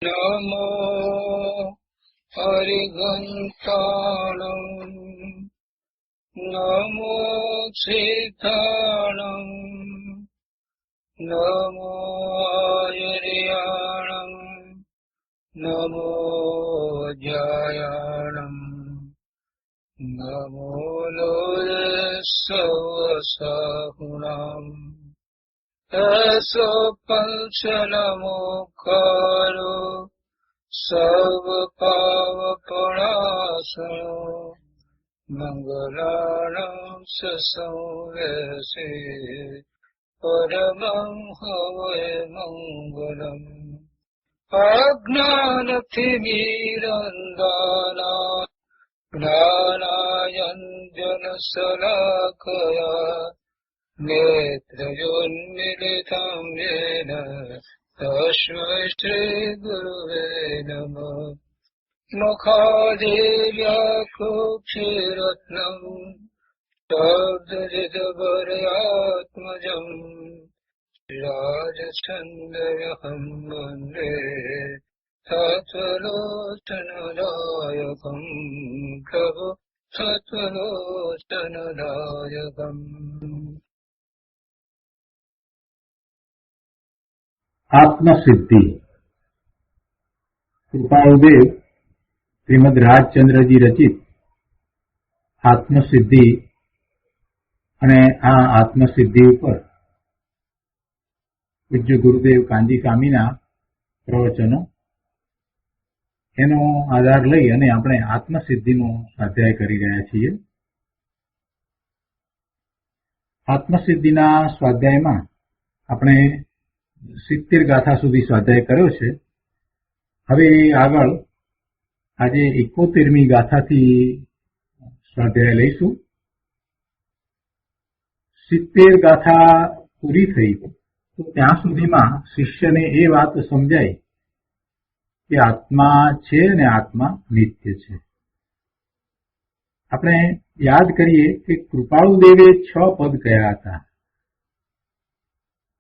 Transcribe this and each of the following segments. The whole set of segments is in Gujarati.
નમો હરિઘંટાણં નમો સિદ્ધાણં નમો આયર્યાણં નમો જયાણં નમો લોલસવસાહુણાં એસો પંચનમોકારો સર્વપાવપણાસનો મંગલાણં સસંવેસે પરમં હવૈ મંગલમ અજ્ઞાનતિમિરંધાનાં જ્ઞાનાંજનશલાકયા નેત્રયોન્મિલિतं येन તસ્મૈ શ્રી ગુરવે નમઃ મુખાદિવ્યાકૃક્ષિરત્નં શબ્દજિતભરયાત્મજં રાજછંદયહં વन्दે તત્વલોચનદાયકં પ્રભુ તત્વલોચનદાયકં. આત્મસિદ્ધિ. કૃપાળુદેવ શ્રીમદ રાજચંદ્રજી રચિત આત્મસિદ્ધિ અને આ આત્મસિદ્ધિ ઉપર પૂજ્ય ગુરુદેવ કાંજી સ્વામીના પ્રવચનો, એનો આધાર લઈ અને આપણે આત્મસિદ્ધિનો સ્વાધ્યાય કરી રહ્યા છીએ. આત્મસિદ્ધિના સ્વાધ્યાયમાં આપણે 70 ગાથા સુધી સ્વાધ્યાય કર્યો છે. હવે આગળ આજે 71મી ગાથાથી સ્વાધ્યાય લઈશું. 70 ગાથા પૂરી થઈ તો ત્યાં સુધીમાં શિષ્યને એ વાત સમજાય કે આત્મા છે અને આત્મા નિત્ય છે. આપણે યાદ કરીએ કે કૃપાળુદેવે 6 પદ કયા હતા.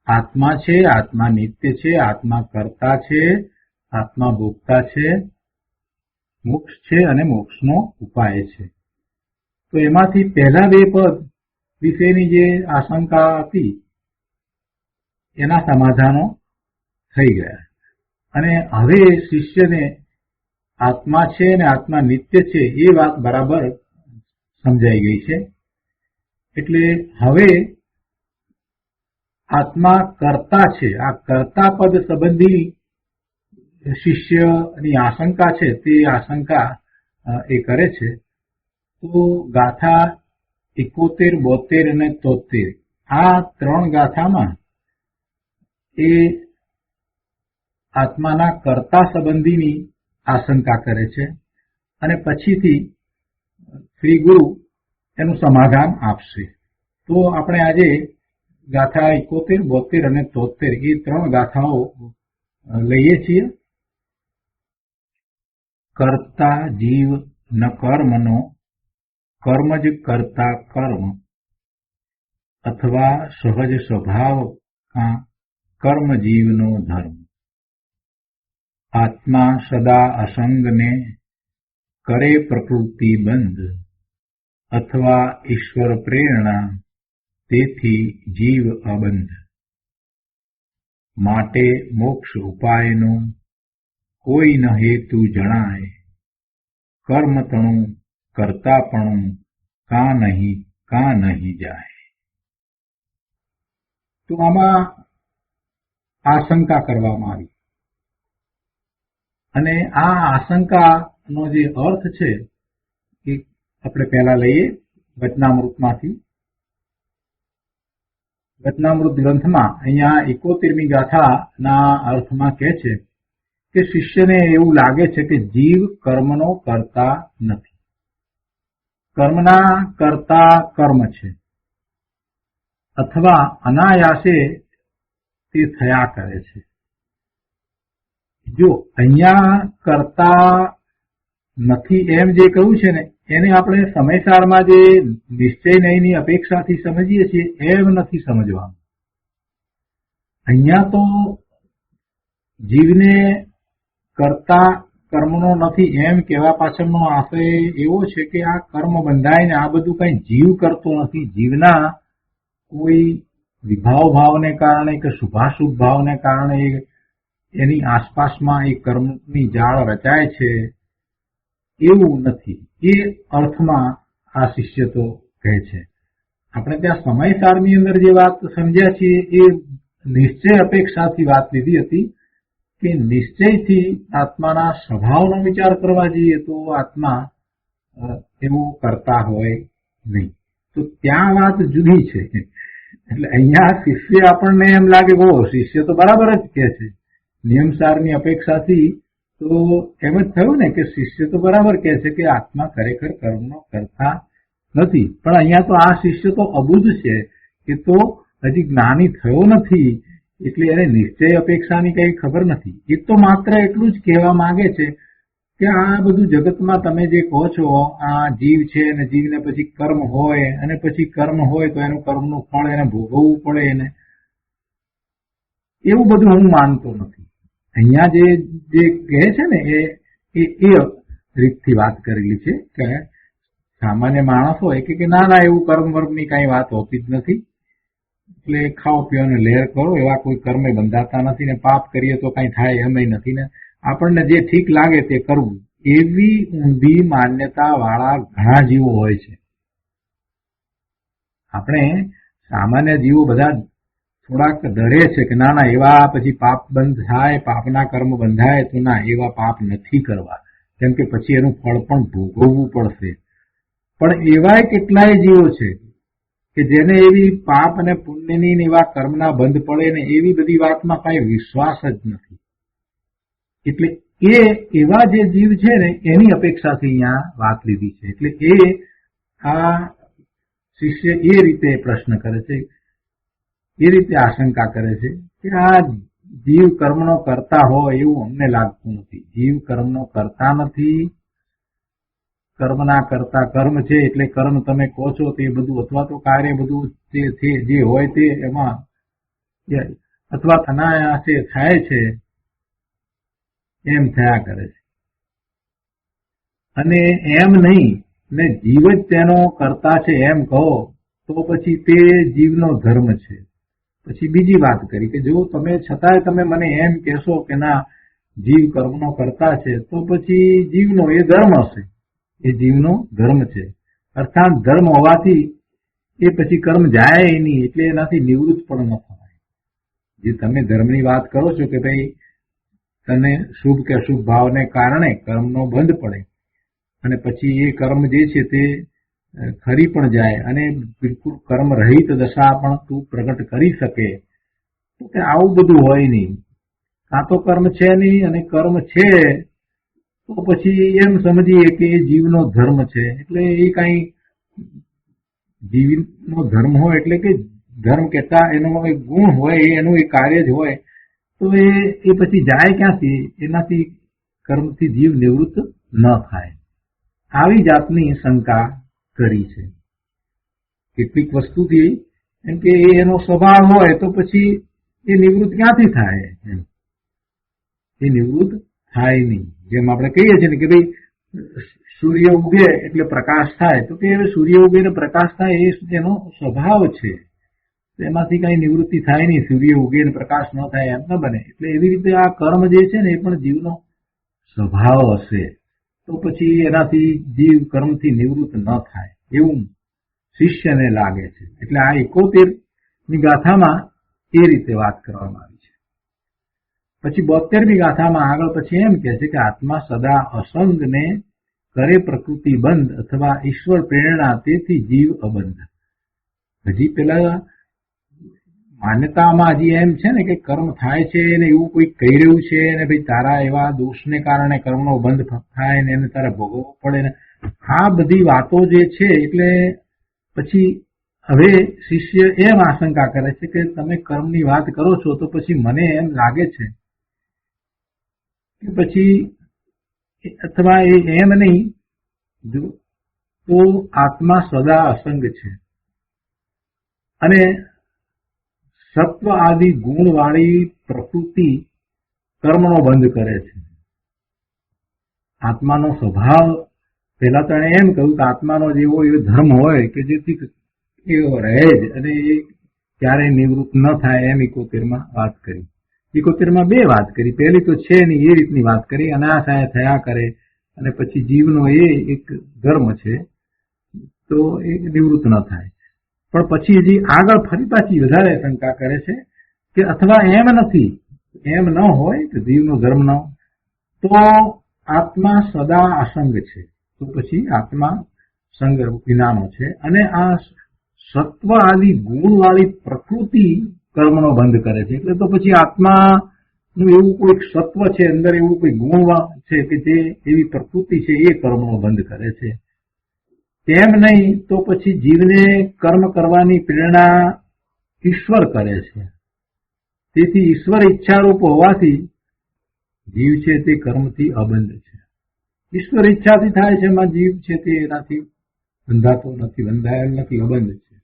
આત્મા છે, આત્મા નિત્ય છે, આત્મા કર્તા છે, આત્મા ભોગતા છે, મોક્ષ છે અને મોક્ષનો ઉપાય છે. તો એમાંથી પહેલા 2 પદ વિશેની જે આશંકા હતી એના સમાધાનો થઈ ગયા અને હવે શિષ્યને આત્મા છે અને આત્મા નિત્ય છે એ વાત બરાબર સમજાઈ ગઈ છે. એટલે હવે આત્મા કર્તા છે, આ કર્તા પદ સંબંધી શિષ્યની આશંકા છે તે આશંકા એ કરે છે. તો ગાથા 71, 72 અને 73 આ 3 ગાથામાં એ આત્માના કર્તા સંબંધીની આશંકા કરે છે અને પછીથી શ્રી ગુરુ એનું સમાધાન આપશે. તો આપણે આજે ગાથા 71, 72 અને 73 એ 3 ગાથાઓ લઈએ છીએ. કર્તા જીવ ન કર્મનો કર્મ જ કરતા કર્મ અથવા સહજ સ્વભાવ કા કર્મ જીવનો ધર્મ. આત્મા સદા અસંગને કરે પ્રકૃતિ બંધ અથવા ઈશ્વર પ્રેરણા તેથી જીવ અબંધ. માટે મોક્ષ ઉપાયનો કોઈ ન હેતુ જણાય. કર્મતણું કરતાપણું કાં નહીં જાય. તો આમાં આશંકા કરવામાં આવી અને આ આશંકાનો જે અર્થ છે એ આપણે પહેલા લઈએ વચનામૃતમાંથી. વચનામૃત ગ્રંથમાં અહીંયા 71મી ગાથાના અર્થમાં કહે છે કે શિષ્યને એવું લાગે છે કે જીવ કર્મનો કરતા નથી, કર્મના કરતા કર્મ છે અથવા અનાયાસે તે થયા કરે છે. જો અહીંયા કરતા નથી એમ જે કહ્યું છે ને એને આપણે સમયસારમાં જે નિશ્ચય નહીંની અપેક્ષાથી સમજીએ છીએ એમ નથી સમજવાનું. અહીંયા તો જીવને કરતા કર્મનો નથી એમ કહેવા પાછળનો આશય એવો છે કે આ કર્મ બંધાય ને આ બધું કઈ જીવ કરતો નથી. જીવના કોઈ વિભાવ ભાવને કારણે કે શુભાશુભ ભાવને કારણે એની આસપાસમાં એ કર્મની જાળ રચાય છે એવું નથી. એ અર્થમાં આ શિષ્ય તો કહે છે. આપણે ત્યાં સમયસારની અંદર જે વાત સમજ્યા છીએ એ નિશ્ચય અપેક્ષાથી વાત લીધી હતી કે નિશ્ચયથી આત્માના સ્વભાવનો વિચાર કરવા જઈએ તો આત્મા એવું કરતા હોય નહીં. તો ત્યાં વાત જુદી છે. એટલે અહીંયા શિષ્ય આપણને એમ લાગે શિષ્ય તો બરાબર જ કે છે નિયમસારની અપેક્ષાથી. તો એમ જ થયું ને કે શિષ્ય તો બરાબર કે છે કે આત્મા ખરેખર કર્મનો કરતા નથી. પણ અહીંયા તો આ શિષ્ય તો અબુધ છે, એ તો હજી જ્ઞાની થયો નથી, એટલે એને નિશ્ચય અપેક્ષાની કઈ ખબર નથી. એ તો માત્ર એટલું જ કહેવા માંગે છે કે આ બધું જગતમાં તમે જે કહો છો આ જીવ છે અને જીવને પછી કર્મ હોય અને પછી કર્મ હોય તો એનું કર્મનું ફળ એને ભોગવવું પડે એને, એવું બધું હું માનતો નથી. અહીંયા જે કહે છે ને એ રીતથી વાત કરેલી છે કે સામાન્ય માણસ હોય કે ના એવું કર્મ વર્મની કઈ વાત હોતી જ નથી. એટલે ખાઓ પીઓ ને લહેર કરો એવા કોઈ કર્મે બંધાતા નથી ને પાપ કરીએ તો કઈ થાય એમ નથી ને આપણને જે ઠીક લાગે તે કરવું, એવી ઊંધી માન્યતા વાળા ઘણા જીવો હોય છે. આપણે સામાન્ય જીવો બધા થોડાક ડરે છે કે ના એવા પછી પાપ બંધ થાય, પાપના કર્મ બંધાય તો ના એવા પાપ નથી કરવા, કેમ કે પછી એનું ફળ પણ ભોગવવું પડશે. પણ એવાય કેટલાય જીવો છે કે જેને એવી પાપ અને પુણ્યની એવા કર્મના બંધ પડે ને એવી બધી વાતમાં કઈ વિશ્વાસ જ નથી. એટલે એવા જે જીવ છે ને એની અપેક્ષાથી અહીંયા વાત લીધી છે. એટલે આ શિષ્ય એ રીતે પ્રશ્ન કરે છે, એ રીતે આશંકા કરે છે કે આ જીવ કર્મનો કરતા હોય એવું અમને લાગતું નથી. જીવ કર્મનો કરતા નથી. કર્મના કરતા કર્મ છે એટલે કર્મ તમે કહો છો તે બધું અથવા તો કાર્ય બધું જે હોય તે એમાં અથવા અનાયાસે થાય છે એમ થયા કરે છે અને એમ નહીં ને જીવ જ તેનો કરતા છે એમ કહો તો પછી તે જીવનો ધર્મ છે. પછી બીજી વાત કરી કે જો તમે છતાંય તમે મને એમ કહેશો કે ના જીવ કર્મનો કરતા છે તો પછી જીવનો એ ધર્મ હશે, એ જીવનો ધર્મ છે. અર્થાત ધર્મ હોવાથી એ પછી કર્મ જાય નહીં, એટલે એનાથી નિવૃત્ત પણ ન થવાય. જે તમે ધર્મની વાત કરો છો કે ભાઈ તને શુભ કે અશુભ ભાવને કારણે કર્મનો બંધ પડે અને પછી એ કર્મ જે છે તે ખરી પણ જાય અને બિલકુલ કર્મ રહિત દશા પણ તું પ્રગટ કરી શકે, તો કે આવું બધું હોય નહીં. કાં તો કર્મ છે નહીં અને કર્મ છે તો પછી એમ સમજીએ કે એ જીવનો ધર્મ છે. એટલે એ કઈ જીવનો ધર્મ હોય એટલે કે ધર્મ કહેતા એનો એક ગુણ હોય, એનું એક કાર્ય જ હોય, તો એ પછી જાય ક્યાંથી? એનાથી કર્મથી જીવ નિવૃત્ત ન થાય. આવી જાતની શંકા કરી છે. કેટલીક વસ્તુથી એમ કે એનો સ્વભાવ હોય તો પછી એ નિવૃત્ત ક્યાંથી થાય? એ નિવૃત્ત થાય નહીં. જેમ આપણે કહીએ છીએ ને કે ભાઈ સૂર્ય ઉગે એટલે પ્રકાશ થાય, તો કે સૂર્ય ઉગે ને પ્રકાશ થાય એ એનો સ્વભાવ છે, એમાંથી કઈ નિવૃત્તિ થાય નહીં. સૂર્ય ઉગે ને પ્રકાશ ન થાય એમ ન બને. એટલે એવી રીતે આ કર્મ જે છે ને એ પણ જીવનો સ્વભાવ હશે, તો પછી એનાથી જીવ કર્મથી નિવૃત્ત ન થાય એવું શિષ્યને લાગે છે. એટલે આ 71મી ગાથામાં એ રીતે વાત કરવામાં આવી છે. પછી 72મી ગાથામાં આગળ પછી એમ કે છે કે આત્મા સદા અસંગને કરે પ્રકૃતિ બંધ અથવા ઈશ્વર પ્રેરણા, તેથી જીવ અબંધ. હજી પેલા માન્યતામાં હજી એમ છે ને કે કર્મ થાય છે ને એવું કોઈ કહી રહ્યું છે ને ભાઈ તારા એવા દોષને કારણે કર્મનો બંધ થાય ને એને તારે ભોગવવો પડે ને આ બધી વાતો જે છે. એટલે પછી હવે શિષ્ય એમ આશંકા કરે છે કે તમે કર્મની વાત કરો છો તો પછી મને એમ લાગે છે કે પછી અથવા એમ નહીં તો આત્મા સદા અસંગ છે અને સત્વ આદિ ગુણવાળી પ્રકૃતિ કર્મનો બંધ કરે છે. આત્માનો સ્વભાવ, પહેલા તો એણે એમ કહ્યું કે આત્માનો જેવો એવો ધર્મ હોય કે જેથી એવો રહે જ અને એ ક્યારેય નિવૃત્ત ન થાય, એમ 71માં વાત કરી. 71માં બે વાત કરી. પહેલી તો છે નહીં એ રીતની વાત કરી, અનાયાસે થયા કરે અને પછી જીવનો એ એક ધર્મ છે તો એ નિવૃત્ત ન થાય. પણ પછી હજી આગળ ફરી પાછી વધારે શંકા કરે છે કે અથવા એમ નથી, એમ ન હોય તો જીવનો ધર્મ ન, તો આત્મા સદા અસંગ છે, તો પછી આત્મા સંગ વિનાનો છે અને આ સત્વ આદિ ગુણવાળી પ્રકૃતિ કર્મનો બંધ કરે છે. એટલે તો પછી આત્માનું એવું કોઈક સત્વ છે, અંદર એવું કોઈ ગુણ છે કે જે એવી પ્રકૃતિ છે એ કર્મનો બંધ કરે છે. તેમ નહીં તો પછી જીવને કર્મ કરવાની પ્રેરણા ઈશ્વર કરે છે. તેથી ઈશ્વર ઈચ્છારૂપ હોવાથી જીવ છે તે કર્મથી અબંધ છે. ઈશ્વર ઈચ્છાથી થાય છે, એમાં જીવ છે તે એનાથી બંધાતો નથી, બંધાયેલ નથી, અબંધ છે.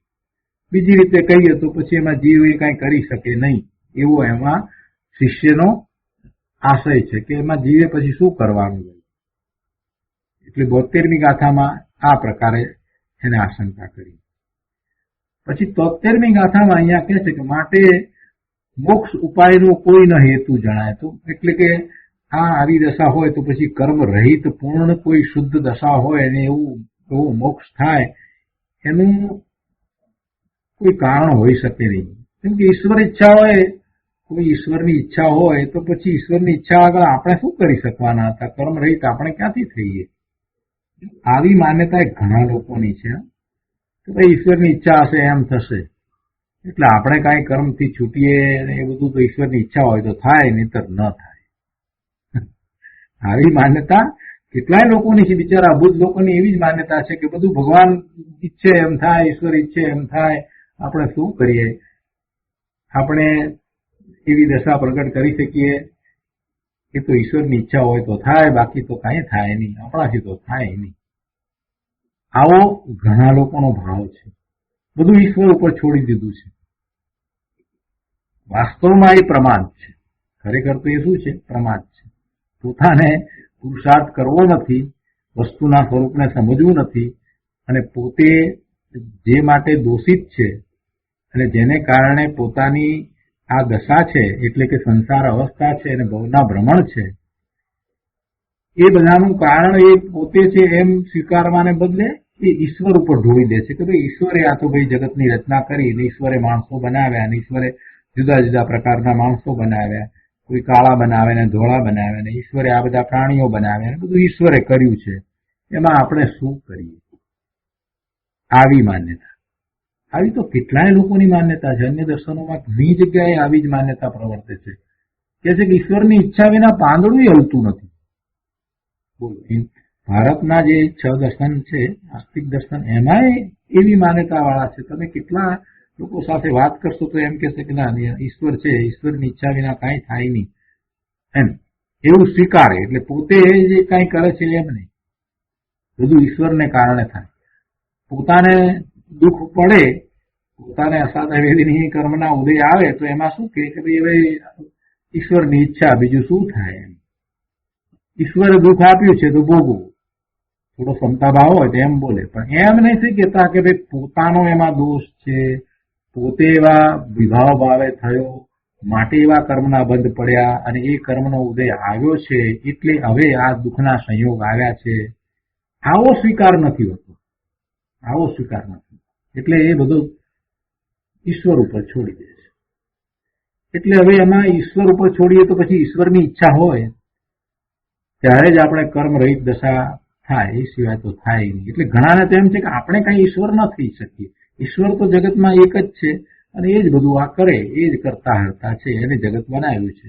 બીજી રીતે કહીએ તો પછી એમાં જીવ એ કાંઈ કરી શકે નહીં, એવો એમાં શિષ્યનો આશય છે કે એમાં જીવે પછી શું કરવાનું હોય. એટલે 72મી ગાથામાં આ પ્રકારે એને આશંકા કરી. પછી 73મી ગાથામાં અહીંયા કહે છે કે માટે મોક્ષ ઉપાયનો કોઈ ન હેતુ જણાય. તો એટલે કે આ આવી દશા હોય તો પછી કર્મ રહિત પૂર્ણ કોઈ શુદ્ધ દશા હોય અને એવું મોક્ષ થાય એનું કોઈ કારણ હોઈ શકે નહીં. કેમ કે ઈશ્વર ઈચ્છા હોય, કોઈ ઈશ્વરની ઈચ્છા હોય તો પછી ઈશ્વરની ઈચ્છા આગળ આપણે શું કરી શકવાના હતા? કર્મ રહિત આપણે ક્યાંથી થઈએ? આવી માન્યતા ઘણા લોકોની છે કે ભાઈ ઈશ્વરની ઈચ્છા હશે એમ થશે, એટલે આપણે કાંઈ કર્મથી છૂટીએ એ બધું તો ઈશ્વરની ઈચ્છા હોય તો થાય, નહીતર ન થાય. આવી માન્યતા કેટલાય લોકોની છે, બિચારા અબુધ લોકોની એવી જ માન્યતા છે કે બધું ભગવાન ઈચ્છે એમ થાય, ઈશ્વર ઈચ્છે એમ થાય, આપણે શું કરીએ? આપણે એવી દશા પ્રગટ કરી શકીએ એ તો ઈશ્વરની ઈચ્છા હોય તો થાય, બાકી તો કાંઈ થાય નહીં, આપણાથી તો થાય નહીં. આવો ઘણા લોકોનો ભાવ છે. બધું ઈશ્વર ઉપર છોડી દીધું છે. વાસ્તવમાં એ પ્રમાદ છે. ખરેખર તો એ શું છે? પ્રમાદ છે. પોતાને પુરુષાર્થ કરવો નથી, વસ્તુના સ્વરૂપને સમજવું નથી અને પોતે જે માટે દોષિત છે અને જેને કારણે પોતાની આ દશા છે એટલે કે સંસાર અવસ્થા છે અને ભવના ભ્રમણ છે, એ બધાનું કારણ એ પોતે છે એમ સ્વીકારવાને બદલે એ ઈશ્વર ઉપર ઢોળી દે છે કે ભાઈ ઈશ્વરે આ તો ભાઈ જગતની રચના કરી અને ઈશ્વરે માણસો બનાવ્યા અને ઈશ્વરે જુદા જુદા પ્રકારના માણસો બનાવ્યા, કોઈ કાળા બનાવે ને ધોળા બનાવે ને ઈશ્વરે આ બધા પ્રાણીઓ બનાવ્યા ને બધું ઈશ્વરે કર્યું છે, એમાં આપણે શું કરીએ? આવી માન્યતા, આવી તો કેટલાય લોકોની માન્યતા છે. અન્ય દર્શનોમાં ઘણી જગ્યાએ આવી જ માન્યતા પ્રવર્તે છે. કે છે કે ઈશ્વરની ઈચ્છા વિના પાંદડું હલતું નથી. બોલો, ભારતના જે 6 દર્શન છે, આસ્તિક દર્શન, એમાંય એવી માન્યતા વાળા છે. તમે કેટલા લોકો સાથે વાત કરશો તો એમ કહેશે કે ના, ઈશ્વર છે, ઈશ્વરની ઈચ્છા વિના કાંઈ થાય નહીં, એમ એવું સ્વીકારે. એટલે પોતે જે કાંઈ કરે છે એમ નહીં, બધું ઈશ્વરને કારણે થાય. પોતાને દુઃખ પડે, પોતાને અસાધ્ય કર્મના ઉદય આવે તો એમાં શું કે ભાઈ હવે ઈશ્વરની ઈચ્છા, બીજું શું થાય? એમ ઈશ્વરે દુઃખ આપ્યું છે તો ભોગવું, થોડો ક્ષમતા ભાવ હોય તો એમ બોલે, પણ એમ નથી કહેતા કે ભાઈ પોતાનો એમાં દોષ છે, પોતે એવા વિભાવ ભાવે થયો માટે એવા કર્મના બંધ પડ્યા અને એ કર્મનો ઉદય આવ્યો છે એટલે હવે આ દુઃખના સંયોગ આવ્યા છે, આવો સ્વીકાર નથી હોતો. આવો સ્વીકાર નથી. એટલે એ બધું ઈશ્વર ઉપર છોડી દે છે. એટલે હવે એમાં ઈશ્વર ઉપર છોડીએ તો પછી ઈશ્વરની ઈચ્છા હોય ત્યારે જ આપણે કર્મ રહિત દશા થાય, એ સિવાય તો થાય નહીં. એટલે ઘણાને તો એમ છે કે આપણે કઈ ઈશ્વર ન થઈ શકીએ, ઈશ્વર તો જગતમાં એક જ છે અને એ જ બધું આ કરે, એ જ કરતા હરતા છે, એને જગત બનાવ્યું છે.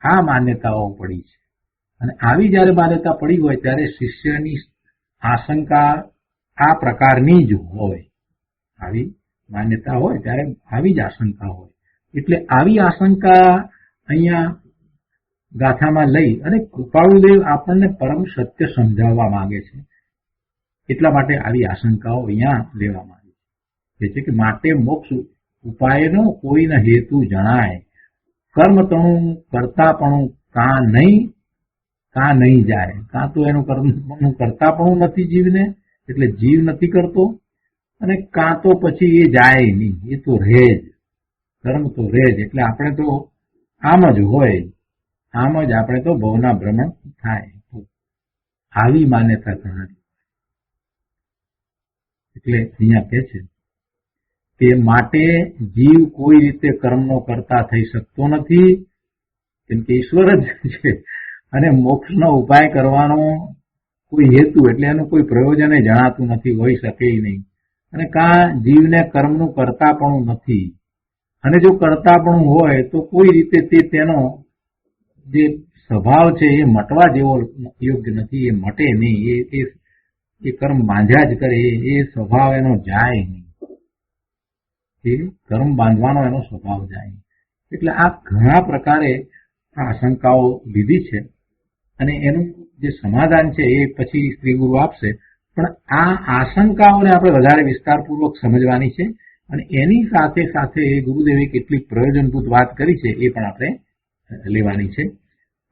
આ માન્યતાઓ પડી છે અને આવી જયારે માન્યતા પડી હોય ત્યારે શિષ્યની આશંકા આ પ્રકારની જ હોય. આવી માન્યતા હોય ત્યારે આવી જ આશંકા હોય. એટલે આવી આશંકા અહીંયા ગાથામાં લઈ અને કૃપાળુદેવ આપણને પરમ સત્ય સમજાવવા માંગે છે. એટલા માટે આવી આશંકાઓ અહીંયા લેવામાં આવી છે કે માટે મોક્ષ ઉપાયનો કોઈને હેતુ જણાય, કર્મ તણું કરતા પણ કાં નહીં, કાં નહીં જાય, કાં તો એનું કર્મનું કરતાપણું નથી જીવને, એટલે જીવ નથી કરતો, અને કાં તો પછી એ જાય નહીં, એ તો રહે જ, કર્મ તો રહે જ. એટલે આપણે તો આમ જ હોય, આમ જ આપણે તો ભવના ભ્રમણ થાય. આવી માન્યતા ઘણા. એટલે અહીંયા કહે છે કે માટે જીવ કોઈ રીતે કર્મનો કરતા થઈ શકતો નથી, કેમ કે ઈશ્વર જ છે, અને મોક્ષનો ઉપાય કરવાનો કોઈ હેતુ એટલે એનું કોઈ પ્રયોજન જણાતું નથી, હોઈ શકે નહીં. અને કાં જીવને કર્મનું કરતાપણું નથી, અને જો કરતાપણું હોય તો કોઈ રીતે તે તેનો જે સ્વભાવ છે એ મટવા જેવો યોગ્ય નથી, એ મટે નહીં, એ કર્મ બાંધ્યા જ કરે, એ સ્વભાવ એનો જાય નહીં, એ કર્મ બાંધવાનો એનો સ્વભાવ જાય. એટલે આ ઘણા પ્રકારે આ આશંકાઓ લીધી છે, અને એનું જે સમાધાન છે એ પછી શ્રી ગુરુ આપશે. પણ આ આશંકાઓને આપણે વધારે વિસ્તારપૂર્વક સમજવાની છે, અને એની સાથે સાથે ગુરુદેવે કેટલીક પ્રયોજનભૂત વાત કરી છે એ પણ આપણે લેવાની છે.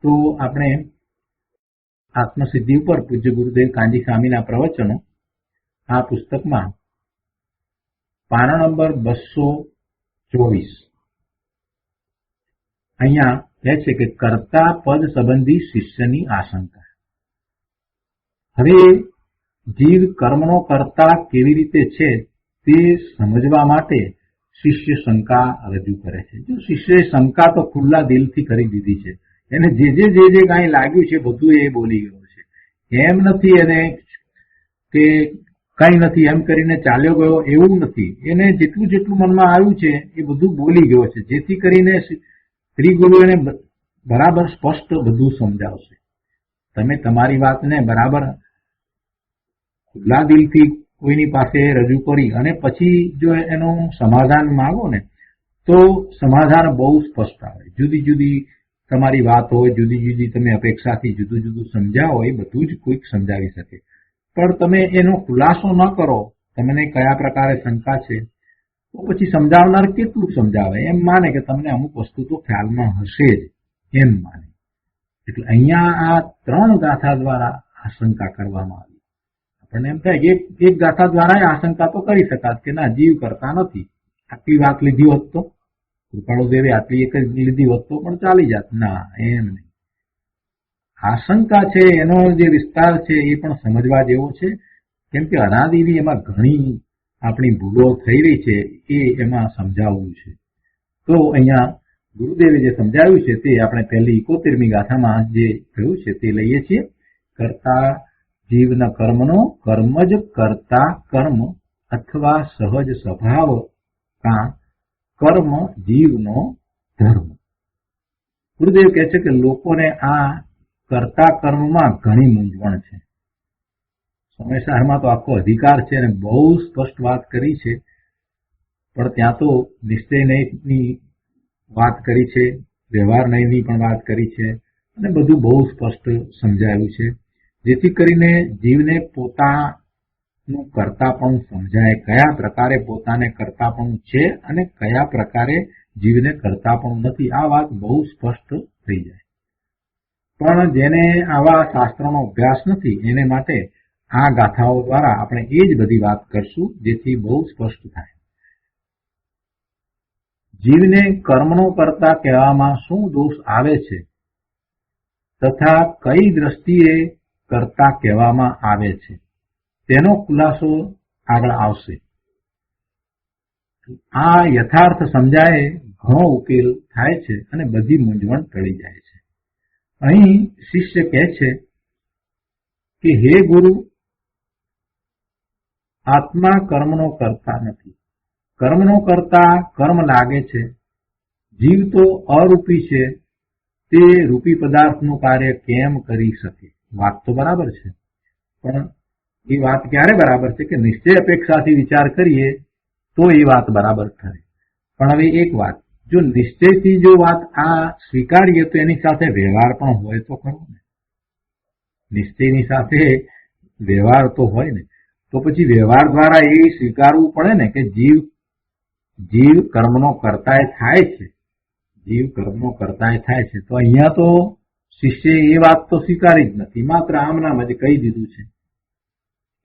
તો આપણે આત્મસિદ્ધિ ઉપર પૂજ્ય ગુરુદેવ કાંજી સ્વામીના પ્રવચનો આ પુસ્તકમાં પાના નંબર 224 અહીંયા કહે છે કે કર્તા પદ સંબંધી શિષ્યની આશંકા. હવે જીવ કર્મનો કર્તા કેવી રીતે છે તે સમજવા માટે શિષ્ય શંકા રજૂ કરે છે. જો શિષ્યએ શંકા તો ખુલ્લા દિલથી કરી દીધી છે, એને જે કાંઈ લાગ્યું છે બધું એ બોલી ગયો છે. એમ નથી એને કે કઈ નથી એમ કરીને ચાલ્યો ગયો, એવું નથી. એને જેટલું મનમાં આવ્યું છે એ બધું બોલી ગયો છે, જેથી કરીને શ્રી ગુરુ એને બરાબર સ્પષ્ટ બધું સમજાવશે. તમે તમારી વાતને બરાબર ખુલ્લા દિલથી કોઈની પાસે રજૂ કરી અને પછી જો એનું સમાધાન માંગો ને તો સમાધાન બહુ સ્પષ્ટ આવે. જુદી જુદી તમારી વાત હોય, જુદી જુદી તમે અપેક્ષાથી જુદું જુદું સમજાવો, એ બધું જ કોઈક સમજાવી શકે. પણ તમે એનો ખુલાસો ન કરો, તમને કયા પ્રકારે શંકા છે, તો પછી સમજાવનાર કેટલું સમજાવે, એમ માને કે તમને અમુક વસ્તુ તો ખ્યાલમાં હશે જ, એમ માને. એટલે અહીંયા આ 3 ગાથા દ્વારા આશંકા કરવામાં આવી. આપણને એમ થાય કે એક ગાથા દ્વારા આશંકા તો કરી શકાત કે ના, જીવ કરતા નથી. આટલી વાત લીધી હોત તો, કૃપાળુદેવે આટલી એક જ લીધી હોત તો પણ ચાલી જાત. ના, એમ નહીં. આશંકા છે એનો જે વિસ્તાર છે એ પણ સમજવા જેવો છે, કેમ કે અનાદિની એમાં ઘણી આપણી ભૂલો થઈ રહી છે, એ એમાં સમજાવવું છે. તો અહીંયા ગુરુદેવે જે સમજાવ્યું છે તે આપણે પહેલી 71મી ગાથામાં જે કહ્યું છે તે લઈએ છીએ. કરતા જીવના કર્મનો કર્મ જ કરતા કર્મ અથવા સહજ સ્વભાવ કાં કર્મ જીવનો ધર્મ. ગુરુદેવ કહે છે કે લોકોને આ કરતા કર્મમાં ઘણી મૂંઝવણ છે. સમયસારમાં તો આખો અધિકાર છે અને બહુ સ્પષ્ટ વાત કરી છે, પણ ત્યાં તો નિશ્ચય નયની વાત કરી છે, વ્યવહાર નયની પણ વાત કરી છે, અને બધું બહુ સ્પષ્ટ સમજાયું છે, જેથી કરીને જીવને પોતાનું કરતાપણું સમજાય, કયા પ્રકારે પોતાને કરતાપણું છે અને કયા પ્રકારે જીવને કરતાપણું નથી. આ વાત બહુ સ્પષ્ટ થઈ જાય. પણ જેને આવા શાસ્ત્રનો અભ્યાસ નથી એને માટે આ ગાથાઓ દ્વારા આપણે એ જ બધી વાત કરશું, જેથી બહુ સ્પષ્ટ થાય. જીવને કર્મનો કરતા કહેવામાં શું દોષ આવે છે તથા કઈ દ્રષ્ટિએ કરતા કહેવામાં આવે છે તેનો ખુલાસો આગળ આવશે. આ યથાર્થ સમજાય ઘણો ઉકેલ થાય છે અને બધી મૂંઝવણ ટળી જાય છે. અહીં શિષ્ય કહે છે કે હે ગુરુ, આત્મા કર્મનો કરતા નથી. કર્મનો કરતા કર્મ લાગે છે. જીવ તો અરૂપી છે, તે રૂપી પદાર્થનું કાર્ય કેમ કરી શકે? વાત તો બરાબર છે, પણ એ વાત ક્યારે બરાબર છે કે નિશ્ચય અપેક્ષાથી વિચાર કરીએ તો એ વાત બરાબર ઠરે. પણ હવે એક વાત, જો નિશ્ચયથી જો વાત આ સ્વીકારીએ તો એની સાથે વ્યવહાર પણ હોય તો ખરો ને. નિશ્ચયની સાથે વ્યવહાર તો હોય ને, તો પછી વ્યવહાર દ્વારા એ સ્વીકારવું પડે ને કે જીવ કર્મનો કરતાય થાય છે, જીવ કર્મનો કરતાય થાય છે. તો અહીંયા તો શિષ્યએ એ વાત તો સ્વીકારી જ નથી, માત્ર આમ નામ જ કહી દીધું છે.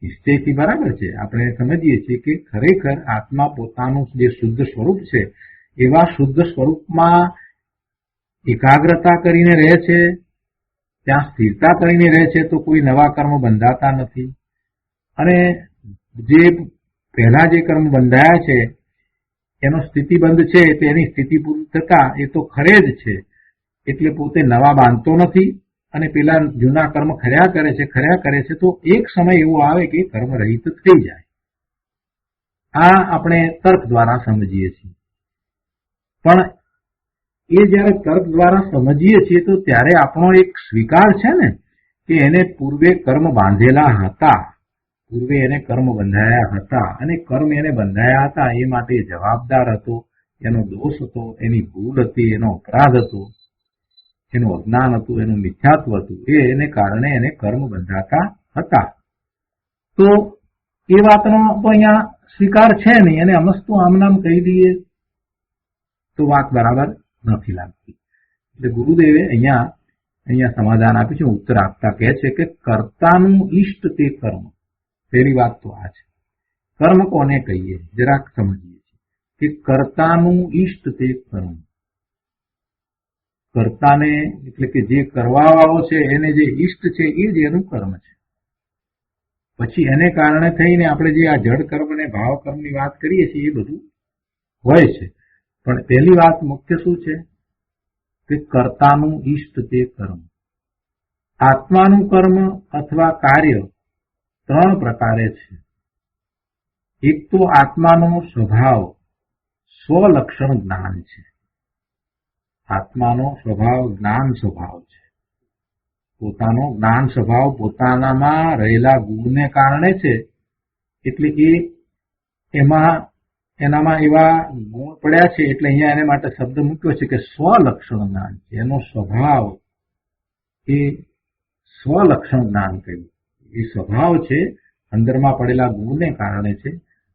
નિશ્ચયથી બરાબર છે, આપણે સમજીએ છીએ કે ખરેખર આત્મા પોતાનું જે શુદ્ધ સ્વરૂપ છે એવા શુદ્ધ સ્વરૂપમાં એકાગ્રતા કરીને રહે છે, ત્યાં સ્થિરતા કરીને રહે છે, તો કોઈ નવા કર્મ બંધાતા નથી. અને જે પહેલા જે કર્મ બંધાયા છે એનો સ્થિતિબંધ છે, તો એની સ્થિતિ પૂરી થતા એ તો ખરે જ છે, એટલે પોતે નવા બાંધતો નથી અને પેલા જૂના કર્મ ખર્યા કરે છે, તો એક સમય એવો આવે કે કર્મ રહિત થઈ જાય. આ આપણે તર્ક દ્વારા સમજીએ છીએ. પણ એ જયારે તર્ક દ્વારા સમજીએ છીએ તો ત્યારે આપણો એક સ્વીકાર છે ને કે એને પૂર્વે કર્મ બાંધેલા હતા, પૂર્વે એને કર્મ બંધાયા હતા, અને કર્મ એને બંધાયા હતા એ માટે જવાબદાર હતો, એનો દોષ હતો, એની ભૂલ હતી, એનો અપરાધ હતો, એનું અજ્ઞાન હતું, એનું મિથ્યાત્વ હતું, એને કારણે એને કર્મ બંધાતા હતા. તો એ વાતનો તો અહીંયા સ્વીકાર છે નહીં, અને અમસ્તુ આમ નામ કહી દઈએ તો વાત બરાબર નથી લાગતી. એટલે ગુરુદેવે અહીંયા સમાધાન આપ્યું છે, ઉત્તર આપતા કહે છે કે કર્તાનું ઈષ્ટ તે કર્મ. પહેલી વાત તો આ છે. કર્મ કોને કહીએ જરાક સમજીએ છીએ કે કર્તાનું ઈષ્ટ તે કર્મ. કર્તાને એટલે કે જે કરવા વાળો છે એને જે ઈષ્ટ છે એ જ એનું કર્મ છે. પછી એને કારણે થઈને આપણે જે આ જડ કર્મ અને ભાવ કર્મની વાત કરીએ છીએ એ બધું હોય છે. પણ પહેલી વાત મુખ્ય શું છે કે કર્તાનું ઈષ્ટ તે કર્મ. આત્માનું કર્મ અથવા કાર્ય ત્રણ પ્રકારે છે. એક તો આત્માનો સ્વભાવ સ્વલક્ષણ જ્ઞાન છે. આત્માનો સ્વભાવ જ્ઞાન સ્વભાવ છે. પોતાનો જ્ઞાન સ્વભાવ પોતાનામાં રહેલા ગુણને કારણે છે, એટલે એનામાં એવા ગુણ પડ્યા છે, એટલે અહીંયા એને માટે શબ્દ મૂક્યો છે કે સ્વલક્ષણ જ્ઞાન છે. એનો સ્વભાવ એ સ્વલક્ષણ જ્ઞાન કહ્યું. એ સ્વભાવ છે, અંદરમાં પડેલા ગુણને કારણે છે,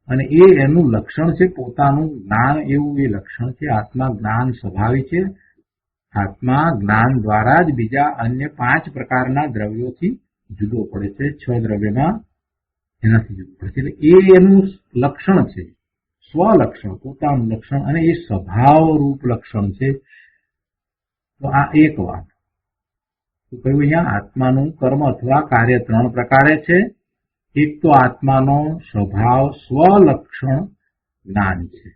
અને એ એનું લક્ષણ છે પોતાનું જ્ઞાન, એવું એ લક્ષણ છે. આત્મા જ્ઞાન સ્વભાવી છે. આત્મા જ્ઞાન દ્વારા જ બીજા અન્ય 5 પ્રકારના દ્રવ્યોથી જુદો પડે છે. 6 દ્રવ્યમાં એનાથી જુદો પડે છે. એટલે એ એનું લક્ષણ છે, સ્વલક્ષણ, પોતાનું લક્ષણ, અને એ સ્વભાવ રૂપ લક્ષણ છે. તો આ એક વાત. તો કહ્યું અહીંયા આત્માનું કર્મ અથવા કાર્ય 3 પ્રકારે છે. એક તો આત્માનો સ્વભાવ સ્વલક્ષણ જ્ઞાન છે,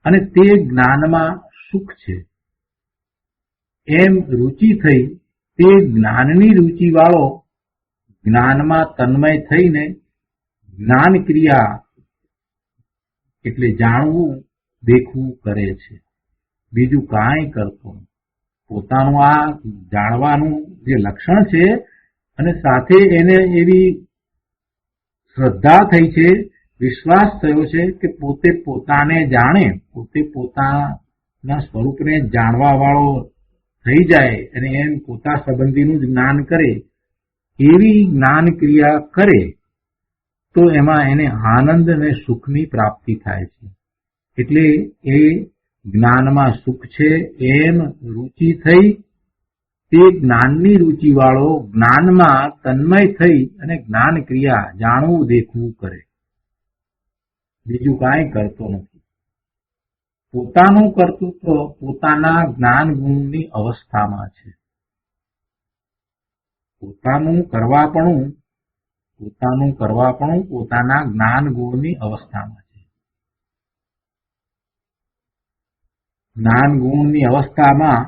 અને તે જ્ઞાનમાં સુખ છે. એમ રુચિ થઈ તે જ્ઞાનની રુચિ વાળો જ્ઞાનમાં તન્મય થઈને જ્ઞાન ક્રિયા એટલે જાણવું દેખવું કરે છે. બીજું કાંઈ કરતો નથી. પોતાનું આ જાણવાનું જે લક્ષણ છે, અને સાથે એને એવી શ્રદ્ધા થઈ છે, વિશ્વાસ થયો છે કે પોતે પોતાને જાણે, પોતે પોતાના સ્વરૂપને જાણવા વાળો થઈ જાય અને એમ પોતા સંબંધીનું જ જ્ઞાન કરે, એવી જ્ઞાન ક્રિયા કરે તો એમાં એને આનંદ અને સુખની પ્રાપ્તિ થાય છે. એટલે એ જ્ઞાનમાં સુખ છે એમ રુચિ થઈ તે જ્ઞાનની રુચિ વાળો જ્ઞાનમાં તન્મય થઈ અને જ્ઞાન ક્રિયા જાણવું દેખવું કરે. બીજું કાંઈ કરતો નથી. પોતાનું કર્તૃત્વ પોતાના જ્ઞાન ગુણની અવસ્થામાં છે. પોતાનું કરવાપણું પોતાના જ્ઞાન ગુણની અવસ્થામાં છે. જ્ઞાન ગુણની અવસ્થામાં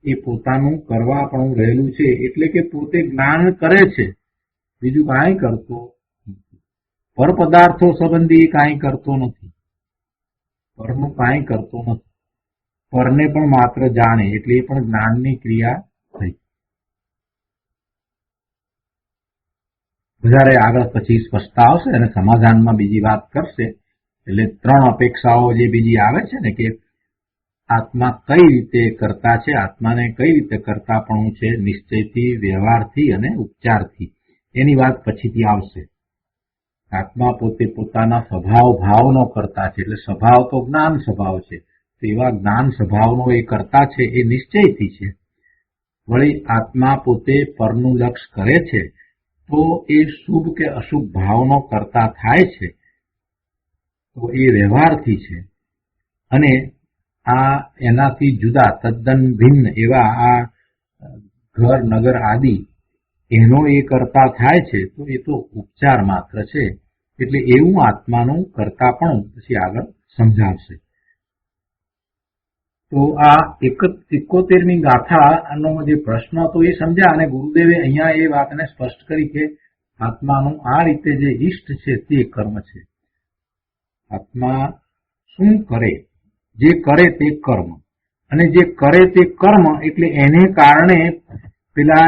એ પોતાનું કરવાપણું રહેલું છે, એટલે કે પોતે જ્ઞાન કરે છે, બીજું કાંઈ કરતો નથી. પર પદાર્થો સંબંધી કાંઈ કરતો નથી. પરનું કાંઈ કરતો નથી. પરને પણ માત્ર જાણે, એટલે એ પણ જ્ઞાનની ક્રિયા થઈ. વધારે આગળ પછી સ્પષ્ટતા આવશે અને સમાધાનમાં બીજી વાત કરશે. એટલે 3 અપેક્ષાઓ જે બીજી આવે છે ને, કે આત્મા કઈ રીતે કરતા છે, આત્માને કઈ રીતે કરતાપણું છે, નિશ્ચયથી, વ્યવહારથી અને ઉપચારથી, એની વાત પછીથી આવશે. આત્મા પોતે પોતાના સ્વભાવ ભાવનો કરતા છે, એટલે સ્વભાવ તો જ્ઞાન સ્વભાવ છે, તો એવા જ્ઞાન સ્વભાવનો એ કરતા છે, એ નિશ્ચયથી છે. વળી આત્મા પોતે પરનું લક્ષ કરે છે તો એ શુભ કે અશુભ ભાવનો કરતા થાય છે તો એ વ્યવહારથી છે, અને આ એનાથી જુદા તદ્દન ભિન્ન એવા આ ઘર નગર આદિ એનો એ કરતા થાય છે તો એ તો ઉપચાર માત્ર છે. એટલે એવું આત્માનું કરતા પણ પછી આગળ સમજાવશે. તો આ 71મી ગાથાનો જે પ્રશ્ન હતો એ સમજ્યા, અને ગુરુદેવે અહીંયા એ વાતને સ્પષ્ટ કરી કે આત્માનું આ રીતે જે ઈષ્ટ છે તે કર્મ છે. આત્મા શું કરે, જે કરે તે કર્મ, અને જે કરે તે કર્મ એટલે એને કારણે પેલા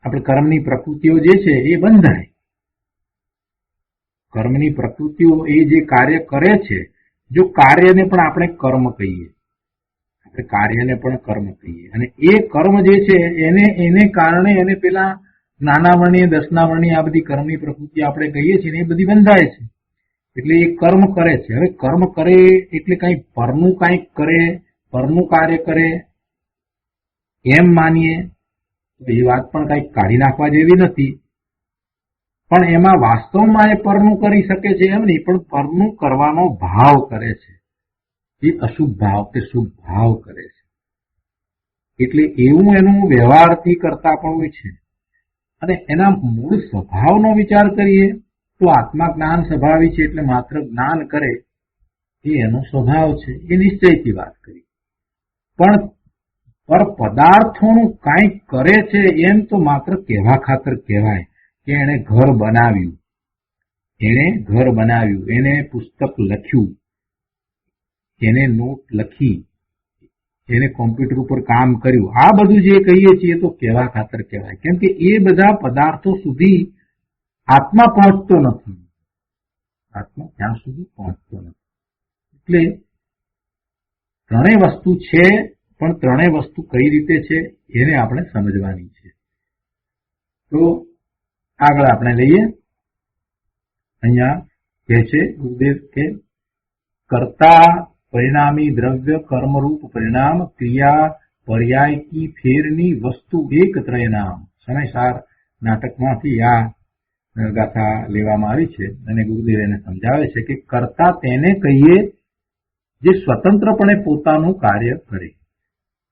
આપણે કર્મની પ્રકૃતિઓ જે છે એ બંધાય. કર્મની પ્રકૃતિઓ એ જે કાર્ય કરે છે, જો કાર્યને પણ આપણે કર્મ કહીએ, આપણે કાર્યને પણ કર્મ કહીએ, અને એ કર્મ જે છે એને કારણે એને પેલા નાના વર્ણીય દસના વર્ણીય આ બધી કર્મની પ્રકૃતિ આપણે કહીએ છીએ એ બધી બંધાય છે. એટલે એ કર્મ કરે છે. હવે કર્મ કરે એટલે કઈ પરનું કંઈક કરે, પરનું કાર્ય કરે એમ માનીએ તો એ વાત પણ કઈક કાઢી નાખવા જેવી નથી. પણ એમાં વાસ્તવમાં એ પરનું કરી શકે છે એમ નહીં, પણ પરનું કરવાનો ભાવ કરે છે. એ અશુભ ભાવ કે શુભ ભાવ કરે છે. એટલે એવું એનું વ્યવહારથી કરતા પણ હોય છે. અને એના મૂળ સ્વભાવનો વિચાર કરીએ તો આત્મા જ્ઞાન સ્વભાવી છે, એટલે માત્ર જ્ઞાન કરે એ એનો સ્વભાવ છે, એ નિશ્ચયથી વાત કરી. પણ પર પદાર્થોનું કાંઈક કરે છે એમ તો માત્ર કહેવા ખાતર કહેવાય કે એણે ઘર બનાવ્યું, એને પુસ્તક લખ્યું, એને નોટ લખી, એને કોમ્પ્યુટર ઉપર કામ કર્યું, આ બધું જે કહીએ છીએ તો કહેવા ખાતર કહેવાય. કેમ કે એ બધા પદાર્થો સુધી આત્મા પહોંચતો નથી, આત્મા ત્યાં સુધી પહોંચતો નથી. એટલે ત્રણેય વસ્તુ છે, પણ ત્રણેય વસ્તુ કઈ રીતે છે એને આપણે સમજવાની છે. તો આગળ આપણે લઈએ. અહીંયા કહે છે ગુરુદેવ કે કર્તા પરિણામી દ્રવ્ય કર્મરૂપ પરિણામ ક્રિયા પર્યાય કી ફેરની વસ્તુ એક ત્રય નામ. સમયસાર નાટકમાંથી આ ગાથા લેવામાં આવી છે, અને ગુરુદેવ એને સમજાવે છે કે કર્તા તેને કહીએ જે સ્વતંત્રપણે પોતાનું કાર્ય કરે.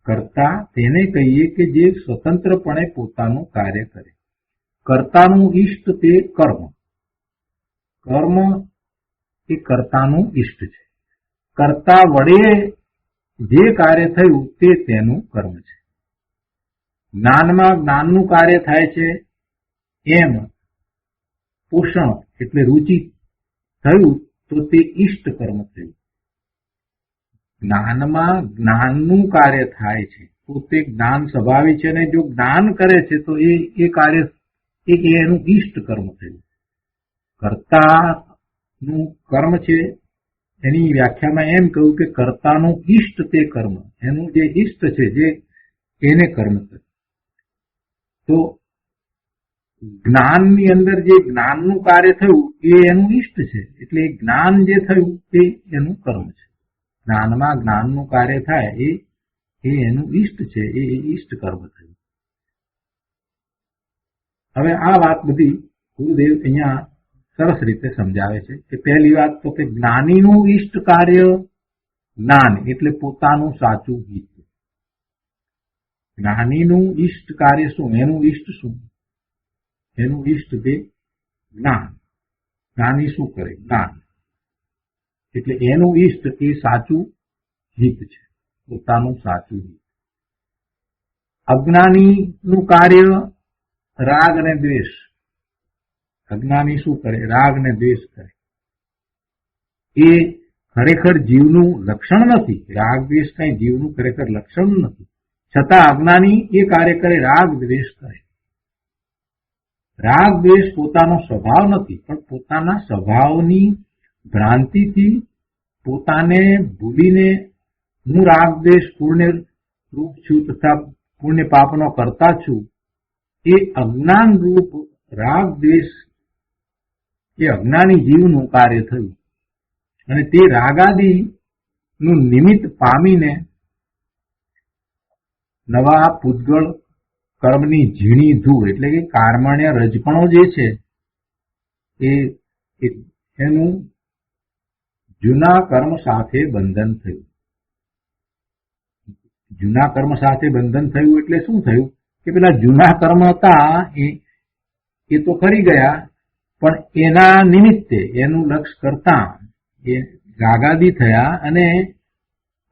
કર્તા તેને કહીએ કે જે સ્વતંત્રપણે પોતાનું કાર્ય કરે. કર્તાનું ઈષ્ટ તે કર્મ, કર્મ એ કર્તાનું ઈષ્ટ છે. કર્તા વડે જે કાર્ય થયું તે તેનું કર્મ છે. જ્ઞાનમાં જ્ઞાનનું કાર્ય થાય છે એમ પોષણ એટલે રુચિ થયું તો તે ઈષ્ટ કર્મ થયું. જ્ઞાનમાં જ્ઞાનનું કાર્ય થાય છે તો તે જ્ઞાન સ્વભાવી છે, અને જો જ્ઞાન કરે છે તો એ કાર્ય એનું ઈષ્ટ કર્મ થયું. કર્તાનું કર્મ છે એની વ્યાખ્યામાં એમ કહ્યું કે કર્તાનું ઈષ્ટ તે કર્મ, એનું જે ઈષ્ટ છે જે એને કર્મ થયું. તો જ્ઞાનની અંદર જે જ્ઞાનનું કાર્ય થયું એ એનું ઈષ્ટ છે, એટલે જ્ઞાન જે થયું તે એનું કર્મ છે. જ્ઞાનમાં જ્ઞાનનું કાર્ય થાય એ એનું ઈષ્ટ છે, એ ઈષ્ટ કર્મ થયું. હવે આ વાત બધી ગુરુદેવ અહીંયા સરસ રીતે સમજાવે છે કે પહેલી વાત તો કે જ્ઞાનીનું ઈષ્ટ કાર્ય જ્ઞાન એટલે પોતાનું સાચું હિત. જ્ઞાનીનું ઈષ્ટ કાર્ય શું, એનું ઈષ્ટ શું, એનું ઈષ્ટ તે જ્ઞાન. જ્ઞાની શું કરે, જ્ઞાન એટલે એનું ઈષ્ટ એ સાચું હિત છે, પોતાનું સાચું હિત. અજ્ઞાનીનું કાર્ય રાગ અને દ્વેષ. અજ્ઞાની શું કરે, રાગ ને દ્વેષ કરે. એ ખરેખર જીવનું લક્ષણ નથી. રાગ દ્વેષ કઈ જીવનું ખરેખર લક્ષણ નથી, છતાં અજ્ઞાની એ કાર્ય કરે, રાગ દ્વેષ કરે. રાગ દ્વેષ પોતાનો સ્વભાવ નથી, પણ પોતાના સ્વભાવની ભ્રાંતિથી પોતાને ભૂલીને હું રાગ દ્વેષ પુણ્ય રૂપ છું તથા પુણ્ય પાપનો કરતા છું, એ અજ્ઞાન રૂપ રાગ દ્વેષ એ અજ્ઞાની જીવનું કાર્ય થયું. અને તે રાગાદી નું નિમિત્ત પામીને નવા પૂતગળ કર્મની ઝીણી ધૂળ એટલે કે કાર્મણ્ય રજકણો જે છે એનું જૂના કર્મ સાથે બંધન થયું. જૂના કર્મ સાથે બંધન થયું એટલે શું થયું કે પેલા જૂના કર્મ હતા એ તો કરી ગયા, પણ એના નિમિત્તે એનું લક્ષ્ય કરતા એ રાગાદી થયા અને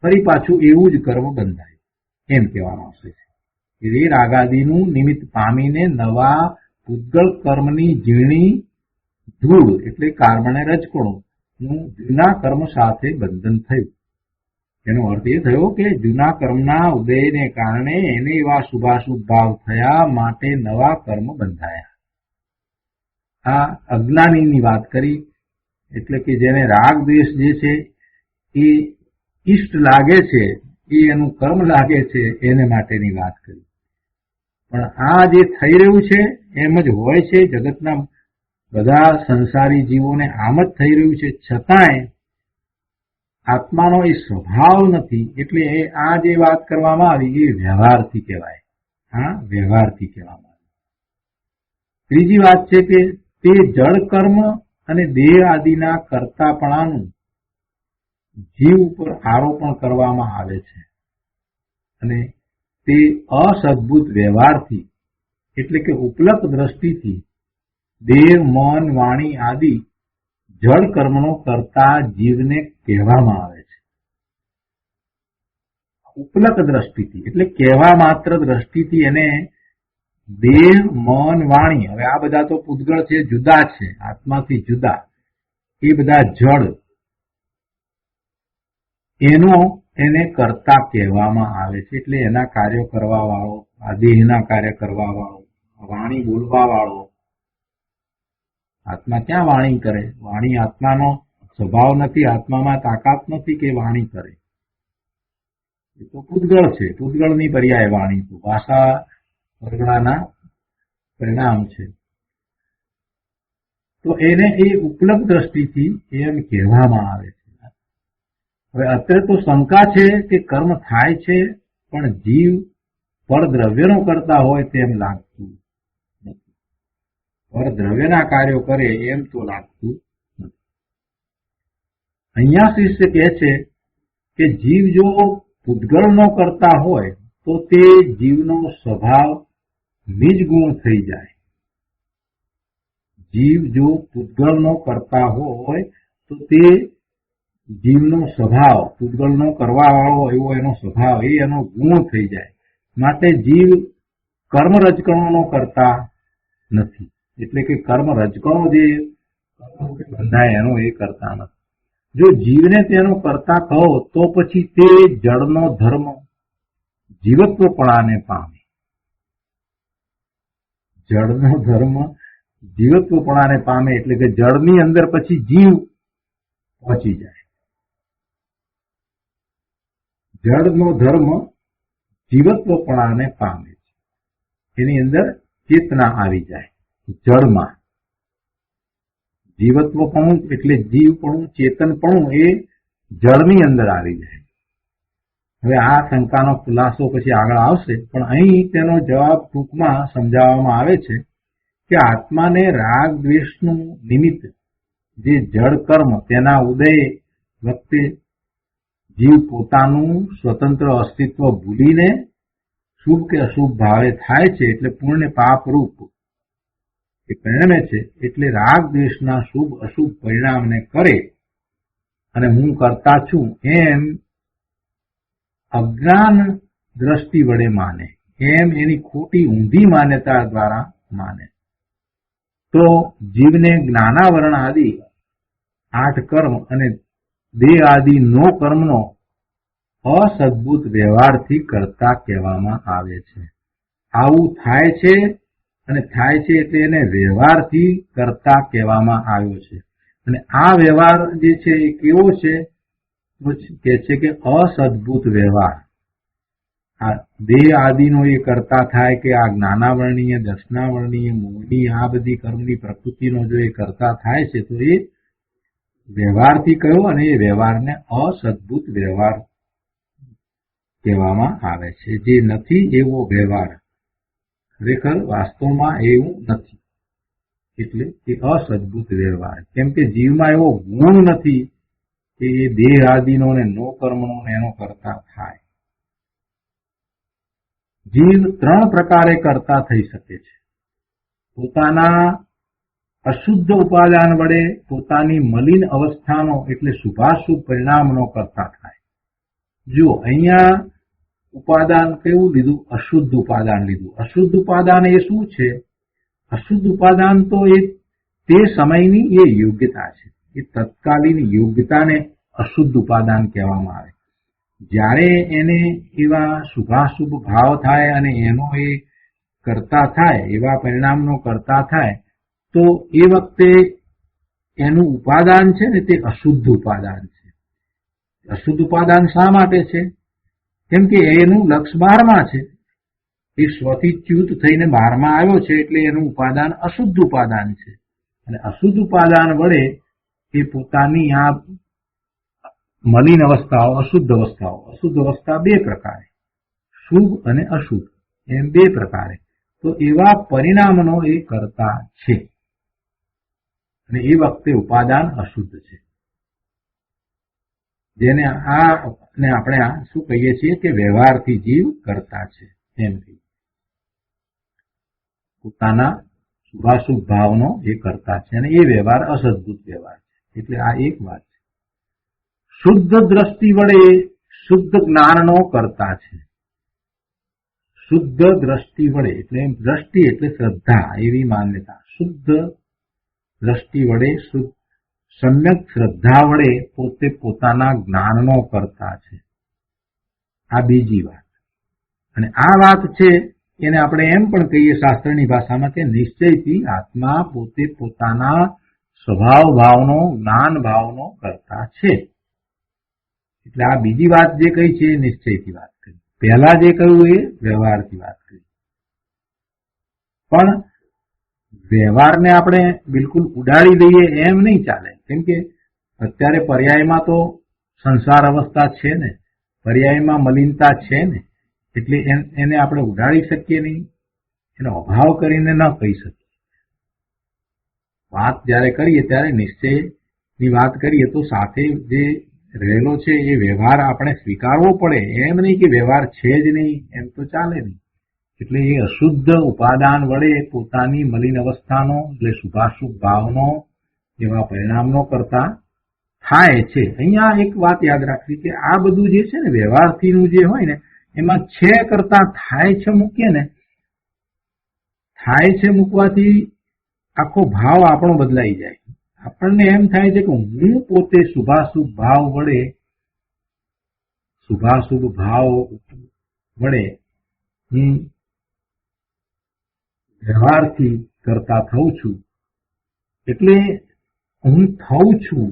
ફરી પાછું એવું જ કર્મ બંધાયું એમ કહેવાનો આવશે. એ રાગાદીનું નિમિત્ત પામીને નવા પૂતગળ કર્મની ઝીણી ધૂળ એટલે કાર્મણે રજકણો નું જૂના કર્મ સાથે બંધન થયું. એનો અર્થ એ થયો કે જૂના કર્મના ઉદયને કારણે એને એવા શુભાશુભ ભાવ થયા, માટે નવા કર્મ બંધાયા. આ અજ્ઞાનીની વાત કરી, એટલે કે જેને રાગ દ્વેષ જે છે એ ઈષ્ટ લાગે છે, એ એનું કર્મ લાગે છે, એને માટેની વાત કરી. પણ આ જે થઈ રહ્યું છે એમ જ હોય છે, જગતના બધા સંસારી જીવોને આમ જ થઈ રહ્યું છે, છતાંય આત્માનો એ સ્વભાવ નથી. એટલે આ જે વાત કરવામાં આવી એ વ્યવહારથી કહેવાય. હા, વ્યવહારથી કહેવામાં આવે. ત્રીજી વાત છે કે તે જળ કર્મ અને દેહ આદિના કર્તાપણાનું જીવ ઉપર આરોપણ કરવામાં આવે છે, અને તે અસદભૂત વ્યવહારથી એટલે કે ઉપલક દ્રષ્ટિથી દેહ, મન, વાણી આદિ જળ કર્મનો કરતા જીવને કહેવામાં આવે છે. ઉપલક દ્રષ્ટિથી એટલે કહેવા માત્ર દ્રષ્ટિથી એને દેહ, મન, વાણી, હવે આ બધા તો પૂતગળ છે, જુદા છે, આત્માથી જુદા, એ બધા જળ, એનો એને કરતા કહેવામાં આવે છે. એટલે એના કાર્યો કરવા વાળો, આ દેહના કાર્ય કરવા વાળો, વાણી બોલવા વાળો. આત્મા ક્યાં વાણી કરે? વાણી આત્માનો સ્વભાવ નથી, આત્મામાં તાકાત નથી કે વાણી કરે. એ તો પૂતગળ છે, પૂતગળની પર્યાય વાણી, તો ભાષા વર્ગણાના પરિણામ છે. તો એને એ ઉપલબ્ધ દ્રષ્ટિથી એમ કહેવામાં આવે છે. હવે અત્યારે તો શંકા છે કે કર્મ થાય છે પણ જીવ પરદ્રવ્યનો કરતા હોય તેમ લાગતું નથી, પરદ્રવ્યના કાર્યો કરે એમ તો લાગતું નથી. અહીંયા શિષ્ય કહે છે કે જીવ જો પૂતગળનો કરતા હોય તો તે જીવનો સ્વભાવ નિજ ગુણ થઈ જાય. જીવ જો પૂતગળનો કરતા હોય તો તે જીવનો સ્વભાવ, પૂતગળનો કરવા વાળો એવો એનો સ્વભાવ, એ એનો ગુણ થઈ જાય. માટે જીવ કર્મ રજકણોનો કરતા નથી, એટલે કે કર્મ રજકણો જે બંધાય એનો એ કરતા નથી. જો જીવને તેનો કરતા કહો તો પછી તે જળનો ધર્મ જીવત્વપણાને પામે. જળનો ધર્મ જીવત્વપણાને પામે એટલે કે જળની અંદર પછી જીવ પહોંચી જાય. જળનો ધર્મ જીવત્વપણાને પામે છે, એની અંદર ચેતના આવી જાય. જળમાં જીવત્વપણું એટલે જીવપણું, ચેતનપણું એ જળની અંદર આવી જાય. હવે આ શંકાનો ખુલાસો પછી આગળ આવશે, પણ અહીં તેનો જવાબ ટૂંકમાં સમજાવવામાં આવે છે કે આત્માને રાગ દ્વેષનું નિમિત્ત જે જળ કર્મ, તેના ઉદય વખતે જીવ પોતાનું સ્વતંત્ર અસ્તિત્વ ભૂલીને શુભ કે અશુભ ભાવે થાય છે, એટલે પુણ્ય પાપ રૂપ એ પરિણમે છે. એટલે રાગ દ્વેષના શુભ અશુભ પરિણામને કરે અને હું કરતા છું એમ અજ્ઞાન દ્રષ્ટિ વડે માને, એમ એની ખોટી ઊંધી માન્યતા દ્વારા માને, તો જીવને જ્ઞાનાવરણ આદિ 8 કર્મ અને દેહ આદિ 9 કર્મનો અસદભૂત વ્યવહારથી કરતા કહેવામાં આવે છે. આવું થાય છે, અને થાય છે એટલે એને વ્યવહારથી કરતા કહેવામાં આવ્યો છે. અને આ વ્યવહાર જે છે એ કેવો છે? કે છે કે અસદભૂત વ્યવહાર. આ દેહ આદિનો એ કરતા થાય કે આ જ્ઞાનાવરણીય, દર્શનાવરણીય, મોહની આ બધી કર્મની પ્રકૃતિનો જો એ કરતા થાય છે તો એ વ્યવહારથી કયો, અને એ વ્યવહારને અસદભૂત વ્યવહાર કહેવામાં આવે છે. જે નથી એવો વ્યવહાર, ખરેખર વાસ્તવમાં એવું નથી. એટલે એ અસદભૂત વ્યવહાર, કેમ કે જીવમાં એવો ગુણ નથી કે એ દેહ આદિનો ને નો કર્મનો એનો કરતા થાય. જીવ 3 પ્રકારે કરતા થઈ શકે છે. પોતાના અશુદ્ધ ઉપાદાન વડે પોતાની મલિન અવસ્થાનો એટલે શુભાશુભ પરિણામનો કરતા થાય. જુઓ, અહીંયા ઉપાદાન કેવું લીધું? અશુદ્ધ ઉપાદાન લીધું. અશુદ્ધ ઉપાદાન એ શું છે? અશુદ્ધ ઉપાદાન તો એ તે સમયની એ યોગ્યતા છે. એ તત્કાલીન યોગ્યતાને અશુદ્ધ ઉપાદાન કહેવામાં આવે. જ્યારે એને એવા શુભાશુભ ભાવ થાય અને એનો એ કરતા થાય, એવા પરિણામનો કરતા થાય, તો એ વખતે એનું ઉપાદાન છે ને તે અશુદ્ધ ઉપાદાન છે. અશુદ્ધ ઉપાદાન શા માટે છે? કેમ કે એનું લક્ષ બહારમાં છે. એ સ્વથી ચ્યુત થઈને બહારમાં આવ્યો છે, એટલે એનું ઉપાદાન અશુદ્ધ ઉપાદાન છે. અને અશુદ્ધ ઉપાદાન વડે એ પોતાની આ મલિન અવસ્થાઓ, અશુદ્ધ અવસ્થા 2 પ્રકારે, શુભ અને અશુભ એમ 2 પ્રકારે, તો એવા પરિણામનો એ કરતા છે. અને એ વખતે ઉપાદાન અશુદ્ધ છે, જેને આપણે શું કહીએ છીએ કે વ્યવહારથી જીવ કરતા છે. એમ પોતાના શુભાશુભ ભાવનો એ કરતા છે, અને એ વ્યવહાર અસદભૂત વ્યવહાર છે. એટલે આ એક વાત છે. શુદ્ધ દ્રષ્ટિ વડે શુદ્ધ જ્ઞાનનો કરતા છે. શુદ્ધ દ્રષ્ટિ વડે, એટલે દ્રષ્ટિ એટલે શ્રદ્ધા, એવી માન્યતા. શુદ્ધ દ્રષ્ટિ વડે સમ્યક શ્રદ્ધા વડે પોતે પોતાના જ્ઞાનનો કરતા છે. આ બીજી વાત. અને આ વાત છે એને આપણે એમ પણ કહીએ શાસ્ત્રની ભાષામાં કે નિશ્ચયથી આત્મા પોતે પોતાના સ્વભાવ ભાવનો, જ્ઞાન ભાવનો કરતા છે. એટલે આ બીજી વાત જે કહી છે એ નિશ્ચયથી વાત કરી. પહેલા જે કહ્યું એ વ્યવહારથી વાત કરી. પણ વ્યવહારને આપણે બિલકુલ ઉડાડી દઈએ એમ નહીં ચાલે. કેમ કે અત્યારે પર્યાયમાં તો સંસાર અવસ્થા છે ને, પર્યાયમાં મલિનતા છે ને, એટલે એને આપણે ઉડાડી શકીએ નહીં, એનો અભાવ કરીને ન કહી શકીએ. વાત જ્યારે કરીએ ત્યારે નિશ્ચયની વાત કરીએ તો સાથે જે રહેલો છે એ વ્યવહાર આપણે સ્વીકારવો પડે. એમ નહીં કે વ્યવહાર છે જ નહીં, એમ તો ચાલે નહીં. એટલે એ અશુદ્ધ ઉપાદાન વડે પોતાની મલિન અવસ્થાનો એટલે શુભાશુભ ભાવનો એવા પરિણામનો કરતા થાય છે. અહીંયા એક વાત યાદ રાખવી કે આ બધું જે છે ને વ્યવહારથીનું જે હોય ને એમાં છે કરતા થાય છે મૂકીએ ને, થાય છે મૂકવાથી આખો ભાવ આપણો બદલાઈ જાય. આપણને એમ થાય છે કે હું પોતે શુભાશુભ ભાવ વડે હું વ્યવહારથી કરતા થઉં છું, એટલે હું થઉં છું.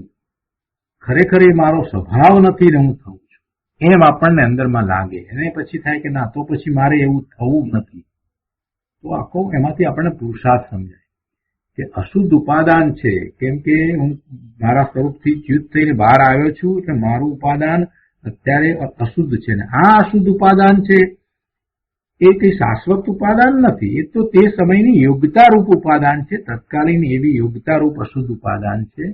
ખરેખર એ મારો સ્વભાવ નથી ને હું થઉં છું એમ આપણને અંદરમાં લાગે. અને પછી થાય કે ના, તો પછી મારે એવું થવું નથી. તો આખો એમાંથી આપણને પુરુષાર્થ સમજાય કે અશુદ્ધ ઉપાદાન છે. કેમ કે હું મારા સ્વરૂપથી ચ્યુત થઈને બહાર આવ્યો છું, એટલે મારું ઉપાદાન અત્યારે અશુદ્ધ છે. ને આ અશુદ્ધ ઉપાદાન છે એ કઈ શાશ્વત ઉપાદાન નથી. એ તો તે સમયની યોગ્યતા રૂપ ઉપાદાન છે, તત્કાલીન એવી યોગ્યતા રૂપ અશુદ્ધ ઉપાદાન છે.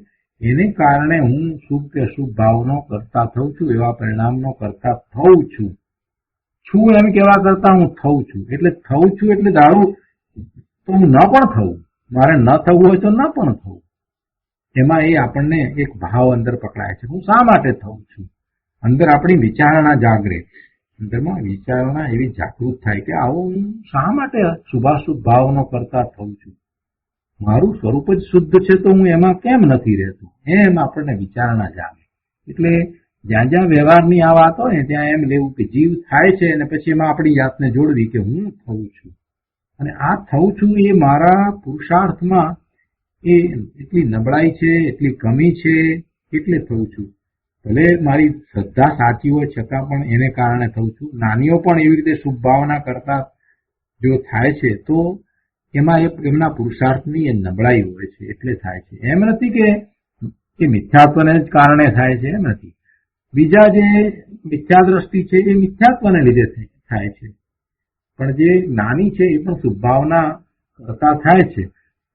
એને કારણે હું શુભ કે અશુભ ભાવનો કરતા થઉં છું, એવા પરિણામનો કરતા થઉં છું. એમ કેવા કરતા હું થઉં છું. એટલે થઉં છું એટલે દારૂ તો હું ન પણ થવું, મારે ન થવું હોય તો ન પણ થવું. એમાં એ આપણને એક ભાવ અંદર પકડાય છે. હું શા માટે થઉં છું? અંદર આપણી વિચારણા જાગરે, અંદરમાં વિચારણા એવી જાગૃત થાય કે આવો હું શા માટે શુભાશુભ ભાવનો કરતા થઉં છું? મારું સ્વરૂપ જ શુદ્ધ છે, તો હું એમાં કેમ નથી રહેતો? એમ આપણને વિચારણા જાગે. એટલે જ્યાં જ્યાં વ્યવહારની આ વાત હોય ને ત્યાં એમ લેવું કે જીવ થાય છે અને પછી એમાં આપણી જાતને જોડવી કે હું થઉં છું. અને આ થઉં છું એ મારા પુરુષાર્થમાં એ એટલી નબળાઈ છે, એટલી કમી છે, એટલે થઉં છું. ભલે મારી શ્રદ્ધા સાચી હોય છતાં પણ એને કારણે થઉં છું. નાનીઓ પણ એવી રીતે શુભ ભાવના કરતા જો થાય છે તો એમાં એમના પુરુષાર્થની એ નબળાઈ હોય છે, એટલે થાય છે. એમ નથી કે એ મિથ્યાત્વને જ કારણે થાય છે, એમ નથી. બીજા જે મિથ્યા દ્રષ્ટિ છે એ મિથ્યાત્વને લીધે થાય છે. પણ જે જ્ઞાની છે એ પણ શુભભાવના કરતા થાય છે.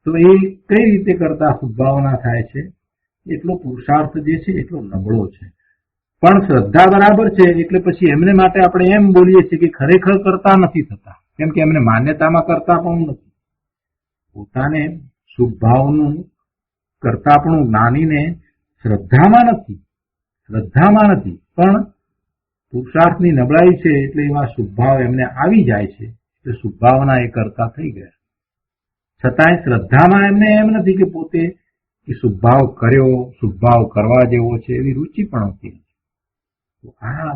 તો એ કઈ રીતે કરતા શુભભાવના થાય છે? એટલો પુરુષાર્થ જે છે એટલો નબળો છે. પણ શ્રદ્ધા બરાબર છે એટલે પછી એમને માટે આપણે એમ બોલીએ છીએ કે ખરેખર કરતા નથી થતા, કેમ કે એમને માન્યતામાં કરતા પણ નથી. પોતાને શુભભાવનું કરતા પણ જ્ઞાનીને શ્રદ્ધામાં નથી, પણ પુરુષાર્થની નબળાઈ છે એટલે એવા શુભભાવ એમને આવી જાય છે એટલે શુભભાવના એ કરતા થઈ ગયા. છતાંય શ્રદ્ધામાં એમને એમ નથી કે પોતે એ શુભભાવ કર્યો, શુભભાવ કરવા જેવો છે એવી રુચિ પણ હોતી નથી. તો આ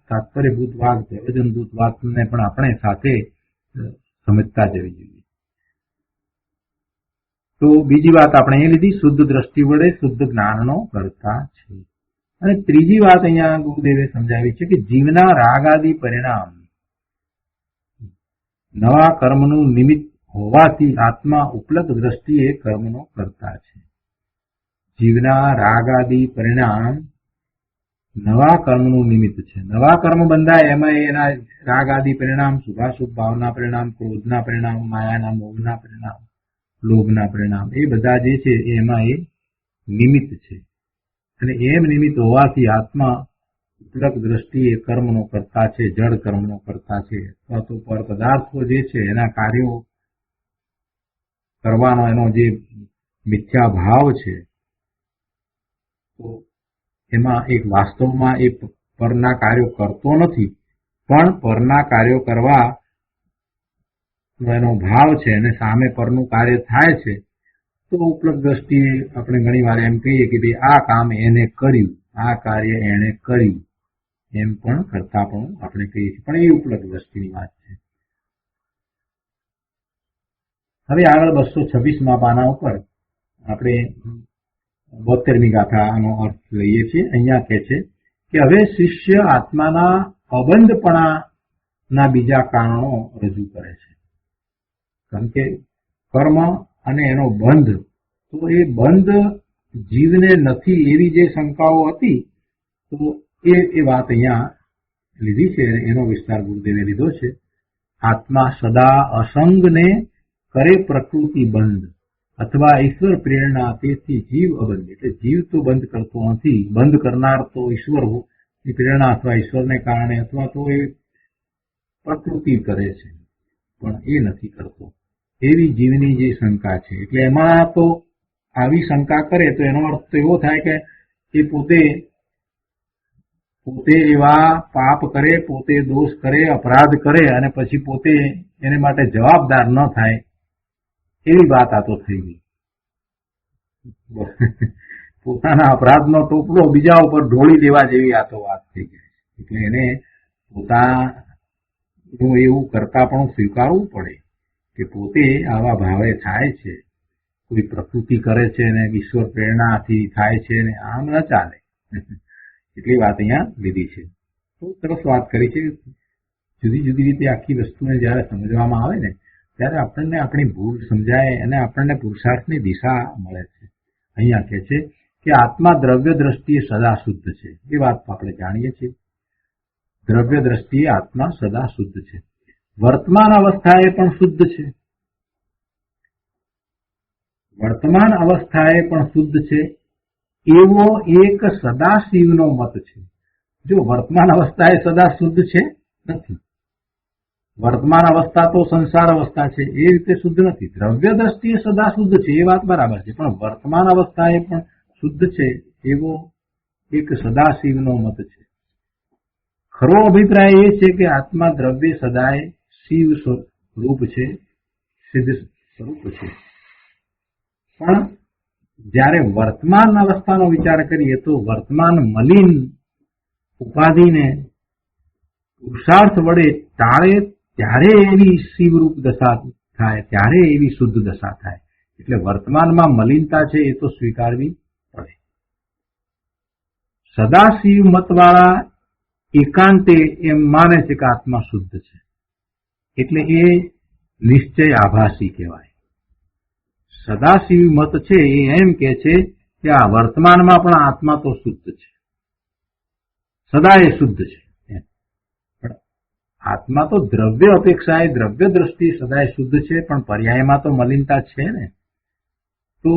તાત્પર્યભૂત વાત, પ્રયોજનભૂત વાતને પણ આપણે સાથે સમજતા જવી જોઈએ. તો બીજી વાત આપણે એ લીધી, શુદ્ધ દ્રષ્ટિ વડે શુદ્ધ જ્ઞાનનો કરતા છે. અને ત્રીજી વાત અહીંયા ગુરુદેવે સમજાવી છે કે જીવના રાગ આદિ પરિણામ નવા કર્મનું નિમિત્ત હોવાથી આત્મા ઉપલબ્ધ દ્રષ્ટિએ કર્મનો કરતા છે. જીવના રાગ આદિ પરિણામ નવા કર્મનું નિમિત્ત છે. નવા કર્મ બંધાય એમાં એના રાગ આદિ પરિણામ, શુભાશુભ ભાવના પરિણામ, ક્રોધના પરિણામ, માયાના મોહના પરિણામ, લોભના પરિણામ, એ બધા જે છે એમાં એ નિમિત્ત છે. અને એમ નિમિત્ત હોવાથી આત્મા ઉપલબ્ધ દ્રષ્ટિએ કર્મનો કરતા છે, જડ કર્મનો કરતા છે. અથવા તો પર પદાર્થો જે છે એના કાર્યો કરવાનો એનો જે મિથ્યા ભાવ છે, તો એમાં એક વાસ્તવમાં એ પરના કાર્યો કરતો નથી, પણ પરના કાર્યો કરવા એનો ભાવ છે અને સામે પરનું કાર્ય થાય છે. તો ઉપલબ્ધ દ્રષ્ટિએ આપણે ઘણી વાર એમ કહીએ કે ભાઈ આ કામ એને કર્યું, આ કાર્ય એને કર્યું, એમ પણ કરતા પણ આપણે કહીએ છીએ, પણ એ ઉપલબ્ધ દ્રષ્ટિની વાત છે. હવે આગળ 226મા પાના ઉપર આપણે 72મી ગાથાનો અર્થ લઈએ છીએ. અહીંયા કહે છે કે હવે શિષ્ય આત્માના અબંધપણાના બીજા કારણો રજૂ કરે છે. કારણ કે કર્મ અને એનો બંધ, તો એ બંધ જીવને નથી એવી જે શંકાઓ હતી, તો એ વાત અહીંયા લીધી છે. એનો વિસ્તાર ગુરુદેવે લીધો છે. આત્મા સદા અસંગને કરે પ્રકૃતિ બંધ અથવા ઈશ્વર પ્રેરણા, તેથી જીવ અબંધ. એટલે જીવ તો બંધ કરતો નથી, બંધ કરનાર તો ઈશ્વરની પ્રેરણા અથવા ઈશ્વરને કારણે અથવા તો એ પ્રકૃતિ કરે છે, પણ એ નથી કરતો એવી જીવની જે શંકા છે. એટલે એમાં તો આવી શંકા કરે તો એનો અર્થ તો એવો થાય કે એ પોતે એવા પાપ કરે, પોતે દોષ કરે, અપરાધ કરે અને પછી પોતે એને માટે જવાબદાર ન થાય, એવી વાત આ તો થઈ ગઈ. પોતાના અપરાધનો ટોપલો બીજા ઉપર ઢોળી દેવા જેવી આ તો વાત થઈ ગઈ. એટલે એને પોતાનું એવું કરતા પણ સ્વીકારવું પડે કે પોતે આવા ભાવે થાય છે, કોઈ પ્રકૃતિ કરે છે ને ઈશ્વર પ્રેરણાથી થાય છે ને આમ ન ચાલે. એટલી વાત અહીંયા લીધી છે. તો સરસ વાત કરી છે. જુદી જુદી રીતે આખી વસ્તુને જયારે સમજવામાં આવે ને ત્યારે આપણને આપણી ભૂલ સમજાય અને આપણને પુરુષાર્થની દિશા મળે છે. અહીંયા કહે છે કે આત્મા દ્રવ્ય દ્રષ્ટિએ સદા શુદ્ધ છે. એ વાત આપણે જાણીએ છીએ. દ્રવ્ય દ્રષ્ટિએ આત્મા સદા શુદ્ધ છે. વર્તમાન અવસ્થાએ પણ શુદ્ધ છે. વર્તમાન અવસ્થાએ પણ શુદ્ધ છે એવો એક સદાશિવનો મત છે. જો વર્તમાન અવસ્થા એ સદા શુદ્ધ છે નથી. વર્તમાન અવસ્થા તો સંસાર અવસ્થા છે, એ રીતે શુદ્ધ નથી. દ્રવ્ય દ્રષ્ટિએ સદા શુદ્ધ છે, એ વાત બરાબર છે, પણ વર્તમાન અવસ્થા એ પણ શુદ્ધ છે એવો એક સદાશિવનો મત છે. ખરો અભિપ્રાય એ છે કે આત્મા દ્રવ્ય સદાય શિવ સ્વરૂપ છે, સિદ્ધ સ્વરૂપ છે. પણ જ્યારે વર્તમાન અવસ્થાનો વિચાર કરીએ તો વર્તમાન મલિન ઉપાધિને પુરુષાર્થ વડે ટાળે ત્યારે એવી શિવરૂપ દશા થાય, ત્યારે એવી શુદ્ધ દશા થાય. એટલે વર્તમાનમાં મલિનતા છે એ તો સ્વીકારવી પડે. સદાશિવ મતવાળા એકાંતે એમ માને છે કે આત્મા શુદ્ધ છે, એટલે એ નિશ્ચય આભાસી કહેવાય. સદાશિવ મત છે એ એમ કે છે કે આ વર્તમાનમાં પણ આત્મા તો શુદ્ધ છે, સદા એ શુદ્ધ છે. આત્મા તો દ્રવ્ય અપેક્ષાએ દ્રવ્ય દ્રષ્ટિ સદાય શુદ્ધ છે, પણ પર્યાયમાં તો મલિનતા છે ને. તો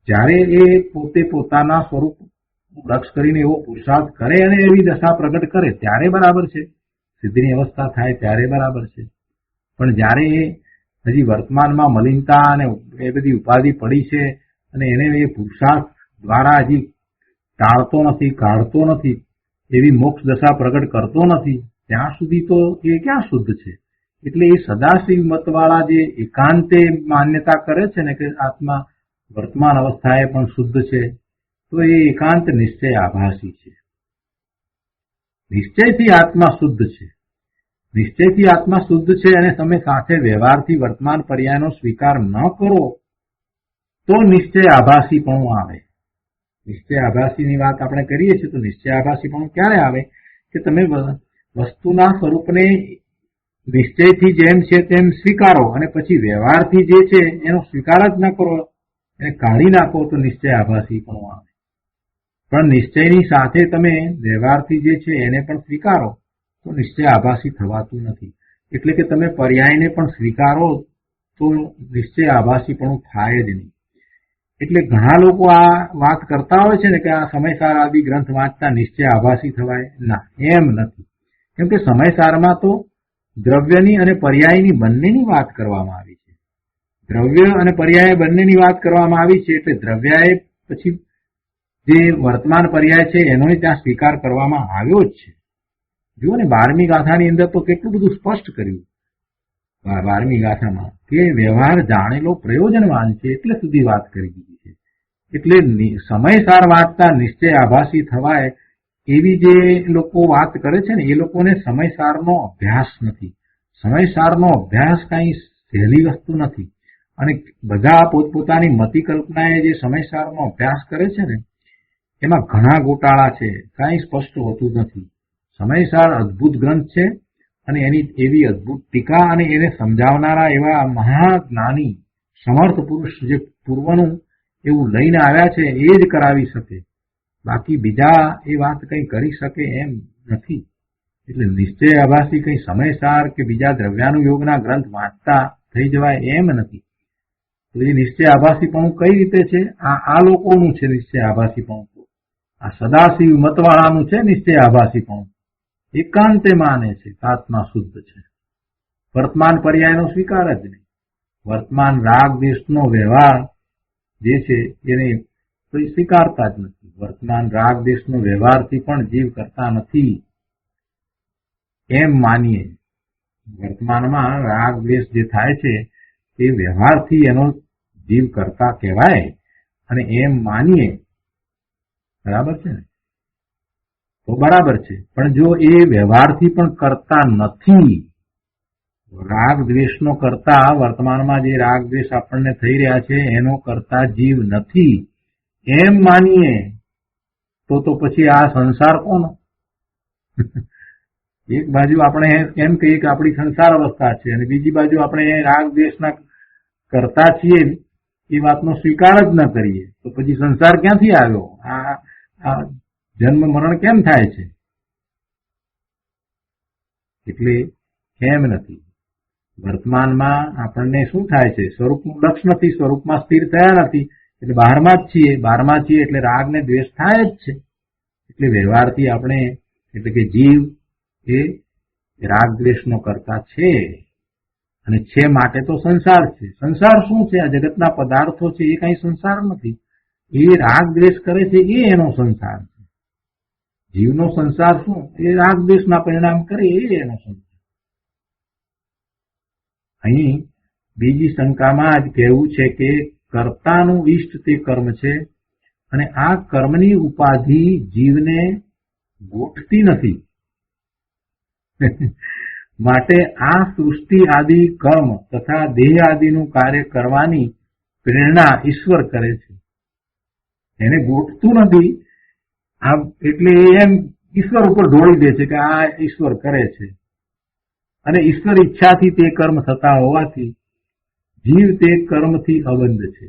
જ્યારે એ પોતે પોતાના સ્વરૂપ લક્ષ કરીને એવો પુરુષાર્થ કરે અને એવી દશા પ્રગટ કરે ત્યારે બરાબર છે, સિદ્ધિની અવસ્થા થાય ત્યારે બરાબર છે. પણ જ્યારે એ હજી વર્તમાનમાં મલિનતા અને એ બધી ઉપાધિ પડી છે અને એને એ પુરુષાર્થ દ્વારા હજી ટાળતો નથી, કાઢતો નથી, એવી મોક્ષ દશા પ્રગટ કરતો નથી, ત્યાં સુધી તો એ ક્યાં શુદ્ધ છે. એટલે એ સદાશિવ મતવાળા જે એકાંતે માન્યતા કરે છે ને કે આત્મા વર્તમાન અવસ્થાએ પણ શુદ્ધ છે, તો એ એકાંત નિશ્ચય આભાસી છે. નિશ્ચયથી આત્મા શુદ્ધ છે, નિશ્ચયથી આત્મા શુદ્ધ છે અને તમે સાથે વ્યવહારથી વર્તમાન પર્યાયનો સ્વીકાર ન કરો તો નિશ્ચય આભાસી પણ આવે. નિશ્ચય આભાસીની વાત આપણે કરીએ છીએ, તો નિશ્ચય આભાસી પણ ક્યારે આવે કે તમે વસ્તુના સ્વરૂપને નિશ્ચયથી જેમ છે તેમ સ્વીકારો અને પછી વ્યવહારથી જે છે એનો સ્વીકાર જ ન કરો, એને કાઢી નાખો, તો નિશ્ચય આભાસી પણ આવે. પણ નિશ્ચયની સાથે તમે વ્યવહારથી જે છે એને પણ સ્વીકારો તો નિશ્ચય આભાસી થવાતું નથી. એટલે કે તમે પર્યાયને પણ સ્વીકારો તો નિશ્ચય આભાસી પણ થાય જ નહીં. એટલે ઘણા લોકો આ વાત કરતા હોય છે ને કે આ સમયસાર આદિ ગ્રંથ વાંચતા નિશ્ચય આભાસી થવાય. ના, એમ નથી. કેમ કે સમયસારમાં તો દ્રવ્યની અને પર્યાયની બંનેની વાત કરવામાં આવી છે. દ્રવ્ય અને પર્યાય બંનેની વાત કરવામાં આવી છે, એટલે દ્રવ્યાએ પછી જે વર્તમાન પર્યાય છે એનો ત્યાં સ્વીકાર કરવામાં આવ્યો જ છે. જુઓ ને 12મી ગાથાની અંદર તો કેટલું બધું સ્પષ્ટ કર્યું 12મી ગાથામાં કે વ્યવહાર જાણેલો પ્રયોજનવાન છે એટલે સુધી વાત કરી દીધી છે. એટલે સમયસાર વાંચતા નિશ્ચય આભાસી થવાય એવી જે લોકો વાત કરે છે ને એ લોકોને સમયસારનો અભ્યાસ નથી. સમયસારનો અભ્યાસ કઈ સહેલી વસ્તુ નથી. અને બધા પોતપોતાની મતિ કલ્પનાએ જે સમયસારનો અભ્યાસ કરે છે ને એમાં ઘણા ગોટાળા છે, કઈ સ્પષ્ટ હોતું નથી. સમયસાર અદ્ભુત ગ્રંથ છે અને એની એવી અદ્ભુત ટીકા અને એને સમજાવનારા એવા મહાજ્ઞાની સમર્થ પુરુષ જે પૂર્વનું એવું લઈને આવ્યા છે એ જ કરાવી શકે, બાકી બીજા એ વાત કંઈ કરી શકે એમ નથી. એટલે નિશ્ચય આભાસી કંઈ સમયસાર કે બીજા દ્રવ્યાનુયોગના ગ્રંથ વાંચતા થઈ જવાય એમ નથી. તો એ નિશ્ચય આભાસીપણું કઈ રીતે છે? આ લોકોનું છે નિશ્ચય આભાસીપણું. આ સદાશિવ મતવાળાનું છે નિશ્ચય આભાસીપણું. એકાંતે માને છે આત્મા શુદ્ધ છે, વર્તમાન પર્યાયનો સ્વીકાર જ નહીં. વર્તમાન રાગ દેશનો વ્યવહાર જે છે એને સ્વીકારતા જ નથી. વર્તમાન રાગ દેશનો વ્યવહારથી પણ જીવ કરતા નથી એમ માનીએ. વર્તમાનમાં રાગ દ્વેષ જે થાય છે એ વ્યવહારથી એનો જીવ કરતા કહેવાય અને એમ માનીએ, બરાબર છે ને? તો બરાબર છે. પણ જો એ વ્યવહારથી પણ કરતા નથી, રાગ દ્વેષનો કરતા વર્તમાનમાં જે રાગ દ્વેષ આપણને થઈ રહ્યા છે એનો કરતા જીવ નથી એમ માનીએ તો પછી આ સંસાર કોનો? એક બાજુ આપણે એમ કહીએ કે આપણી સંસાર અવસ્થા છે અને બીજી બાજુ આપણે રાગ દ્વેષના કરતા છીએ એ વાતનો સ્વીકાર જ ન કરીએ તો પછી સંસાર ક્યાંથી આવ્યો? આ જન્મ મરણ કેમ થાય છે? એટલે એમ નથી. વર્તમાનમાં આપણને શું થાય છે? સ્વરૂપનું લક્ષ નથી, સ્વરૂપમાં સ્થિર થયા નથી, એટલે બહારમાં જ છીએ. બહારમાં છીએ એટલે રાગ ને દ્વેષ થાય જ છે. એટલે વ્યવહારથી આપણે એટલે કે જીવ એ રાગ દ્વેષનો કરતા છે અને છે માટે તો સંસાર છે. સંસાર શું છે? આ જગતના પદાર્થો છે એ કઈ સંસાર નથી. એ રાગ દ્વેષ કરે છે એ એનો સંસાર છે. જીવનો સંસાર શું? એ રાગ દ્વેષના પરિણામ કરે એ એનો સંસાર. અહીં બીજી શંકામાં જ કહેવું છે કે કર્તાનું ઈષ્ટ તે કર્મ છે અને આ કર્મની ઉપાધિ જીવને ગોઠતી નથી. માટે આ સૃષ્ટિ આદિ કર્મ તથા દેહ આદિનું કાર્ય કરવાની પ્રેરણા ઈશ્વર કરે છે. એને ગોઠતું નથી એટલે એમ ઈશ્વર ઉપર ઢોળી દે છે કે આ ઈશ્વર કરે છે અને ઈશ્વર ઈચ્છાથી તે કર્મ થતા હોવાથી જીવ તે કર્મથી અબંધ છે.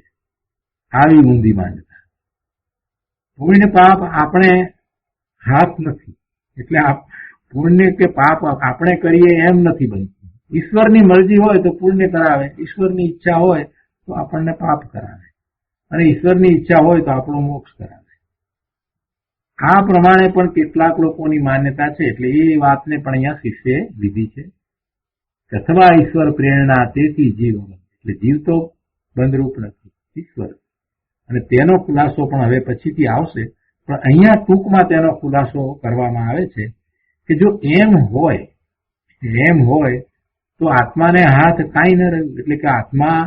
આવી ઊંધી માન્યતા. કોઈને પાપ આપણે હાથ નથી એટલે પુણ્ય કે પાપ આપણે કરીએ એમ નથી બનતું. ઈશ્વરની મરજી હોય તો પુણ્ય કરાવે, ઈશ્વરની ઈચ્છા હોય તો આપણને પાપ કરાવે, અને ઈશ્વરની ઈચ્છા હોય તો આપણો મોક્ષ કરાવે. આ પ્રમાણે પણ કેટલાક લોકોની માન્યતા છે. એટલે એ વાતને પણ અહીંયા શિષ્યએ લીધી છે. અથવા ઈશ્વર પ્રેરણા તેથી જીવ, એટલે જીવ તો બંધરૂપ નથી, ઈશ્વર. અને તેનો ખુલાસો પણ હવે પછીથી આવશે, પણ અહીંયા ટૂંકમાં તેનો ખુલાસો કરવામાં આવે છે કે જો એમ હોય તો આત્માને હાથ કાંઈ ન રહ્યું, એટલે કે આત્મા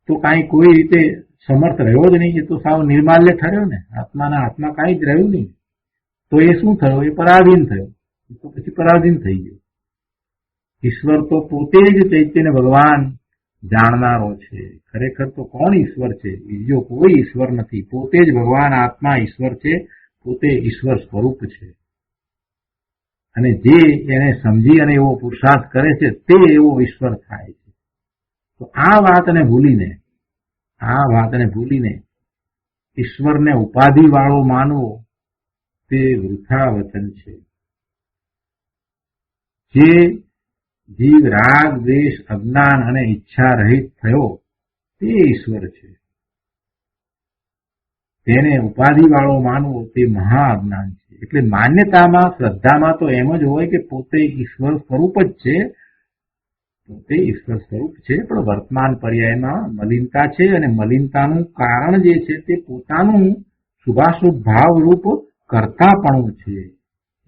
તો કાંઈ કોઈ રીતે સમર્થ રહ્યો જ નહીં, એ તો સાવ નિર્માલ્ય ઠર્યો ને, આત્માના હાથમાં કાંઈ જ રહ્યું નહીં. તો એ શું થયો? એ પરાધીન થયો, તો પછી પરાધીન થઈ ગયો. ઈશ્વર તો પોતે જ ચૈતન્ય ભગવાન જાણનારો છે. ખરેખર તો કોણ ઈશ્વર છે? બીજો કોઈ ઈશ્વર નથી. પોતે જ ભગવાન આત્મા ઈશ્વર છે, પોતે ઈશ્વર સ્વરૂપ છે. અને જે એને સમજી અને એવો પુરુષાર્થ કરે છે તે એવો ઈશ્વર થાય છે. તો આ વાતને ભૂલીને ઈશ્વરને ઉપાધિ વાળો માનવો તે વૃથા વચન છે. જે જીવ રાગ, દ્વેષ, અજ્ઞાન અને ઈચ્છા રહિત થયો તે ઈશ્વર છે. તેને ઉપાધિ વાળો માનવો તે મહા અજ્ઞાન છે. એટલે માન્યતામાં, શ્રદ્ધામાં તો એમ જ હોય કે પોતે ઈશ્વર સ્વરૂપ જ છે, પોતે ઈશ્વર સ્વરૂપ છે, પણ વર્તમાન પર્યાયમાં મલિનતા છે, અને મલિનતાનું કારણ જે છે તે પોતાનું શુભાશુભ ભાવરૂપ કર્તાપણું છે.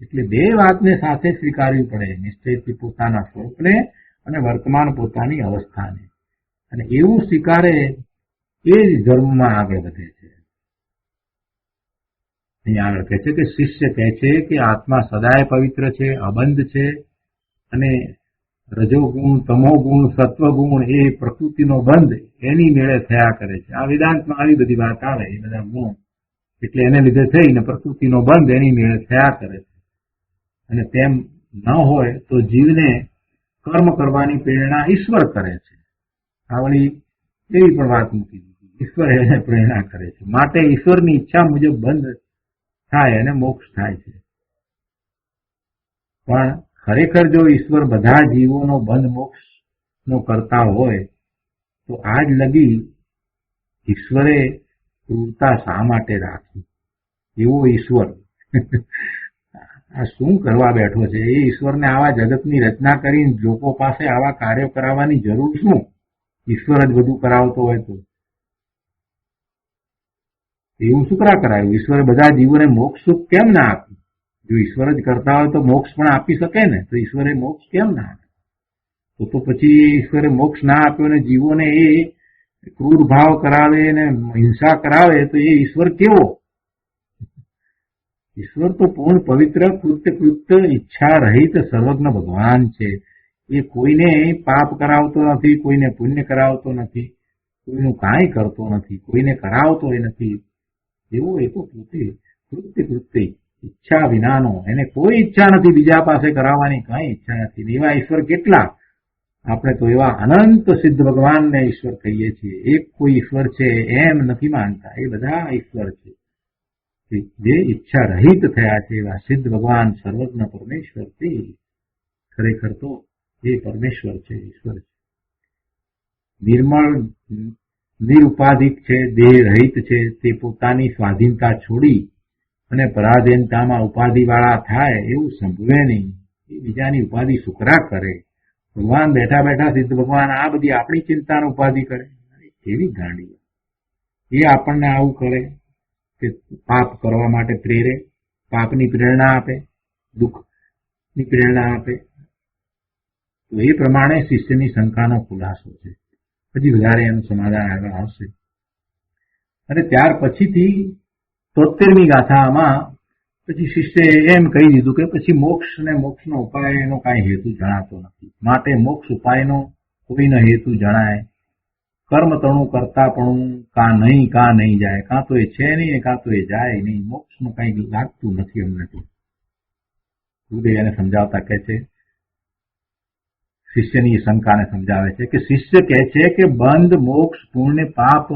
એટલે બે વાતને સાથે સ્વીકારવી પડે, નિશ્ચયથી પોતાના સ્વરૂપને અને વર્તમાન પોતાની અવસ્થાને. અને એવું સ્વીકારે એ જ ધર્મમાં આગળ વધે છે. અહીંયા આગળ કહે છે કે શિષ્ય કહે છે કે આત્મા સદાય પવિત્ર છે, અબંધ છે, અને રજોગુણ, તમોગુણ, સત્વગુણ એ પ્રકૃતિનો બંધ એની મેળે થયા કરે છે. આ વેદાંતમાં આવી બધી વાત આવે, એ બધા ગુણ એટલે એને લીધે થઈને પ્રકૃતિનો બંધ એની મેળે થયા કરે છે. અને તેમ ન હોય તો જીવને કર્મ કરવાની પ્રેરણા ઈશ્વર કરે છે. આ વળી એવી પણ વાત મૂકી દીધી, ઈશ્વર એને પ્રેરણા કરે છે, માટે ઈશ્વરની ઈચ્છા મુજબ બંધ થાય અને મોક્ષ થાય છે. પણ ખરેખર જો ઈશ્વર બધા જીવોનો બંધ મોક્ષનો કરતા હોય તો આજ લગી ઈશ્વરે ક્રૂરતા શા માટે રાખી? એવો ઈશ્વર આ શું કરવા બેઠો છે? એ ઈશ્વરને આવા જગતની રચના કરીને લોકો પાસે આવા કાર્યો કરાવવાની જરૂર શું? ઈશ્વર જ બધું કરાવતો હોય તો એવું શું કરાયું? ઈશ્વરે બધા જીવોને મોક્ષ સુખ કેમ ના આપ્યું? જો ઈશ્વર જ કરતા હોય તો મોક્ષ પણ આપી શકે ને, તો ઈશ્વરે મોક્ષ કેમ ના આપ્યો? તો પછી ઈશ્વરે મોક્ષ ના આપ્યો ને જીવોને એ ક્રૂર ભાવ કરાવે ને હિંસા કરાવે તો એ ઈશ્વર કેવો? ઈશ્વર તો પૂર્ણ પવિત્ર, કૃત્ય ઈચ્છા રહિત સર્વજ્ઞ ભગવાન છે. એ કોઈને પાપ કરાવતો નથી, કોઈને પુણ્ય કરાવતો નથી, કોઈનું કાંઈ કરતો નથી, કોઈને કરાવતો નથી. એવો એ તો પોતે કૃત્ય ઈચ્છા વિનાનો, એને કોઈ ઈચ્છા નથી બીજા પાસે કરાવવાની, કાંઈ ઈચ્છા નથી. એવા ઈશ્વર કેટલા? આપણે તો એવા અનંત સિદ્ધ ભગવાનને ઈશ્વર કહીએ છીએ. એક કોઈ ઈશ્વર છે એમ નથી માનતા, એ બધા ઈશ્વર છે. જે ઈચ્છા રહિત થયા છે એવા સિદ્ધ ભગવાન સર્વજ્ઞ પરમેશ્વર તે ખરેખર તો એ પરમેશ્વર છે, ઈશ્વર છે. નિર્મળ, નિરુપાધિક છે, દેહ રહિત છે. તે પોતાની સ્વાધીનતા છોડી અને પરાધીનતામાં ઉપાધિ વાળા થાય એવું સંભવે નહીં. એ બીજાની ઉપાધિ સુકરા કરે. ભગવાન બેઠા બેઠા સિદ્ધ ભગવાન આ બધી આપણી ચિંતાનો ઉપાધિ કરે, એવી ગાંડી. એ આપણને આવું કરે કે પાપ કરવા માટે પ્રેરે, પાપની પ્રેરણા આપે, દુઃખની પ્રેરણા આપે. તો એ પ્રમાણે શિષ્યની શંકાનો ખુલાસો છે. પછી વધારે એનું સમાધાન આગળ આવશે. અને ત્યાર પછીથી 73મી ગાથામાં પછી શિષ્યએ એમ કહી દીધું કે પછી મોક્ષ ને મોક્ષનો ઉપાય એનો કાંઈ હેતુ જણાતો નથી, માટે મોક્ષ ઉપાયનો કોઈનો હેતુ જણાય. કર્મ તણું કરતાપણું કાં નહીં જાય, કાં તો એ છે નહીં કાં તો એ જાય નહીં. મોક્ષનું કંઈ લાગતું નથી અમને તો. ગુરુદેવ એને સમજાવતા કહે છે, શિષ્યની શંકાને સમજાવે છે કે શિષ્ય કહે છે કે બંધ, મોક્ષ, પુણ્ય, પાપ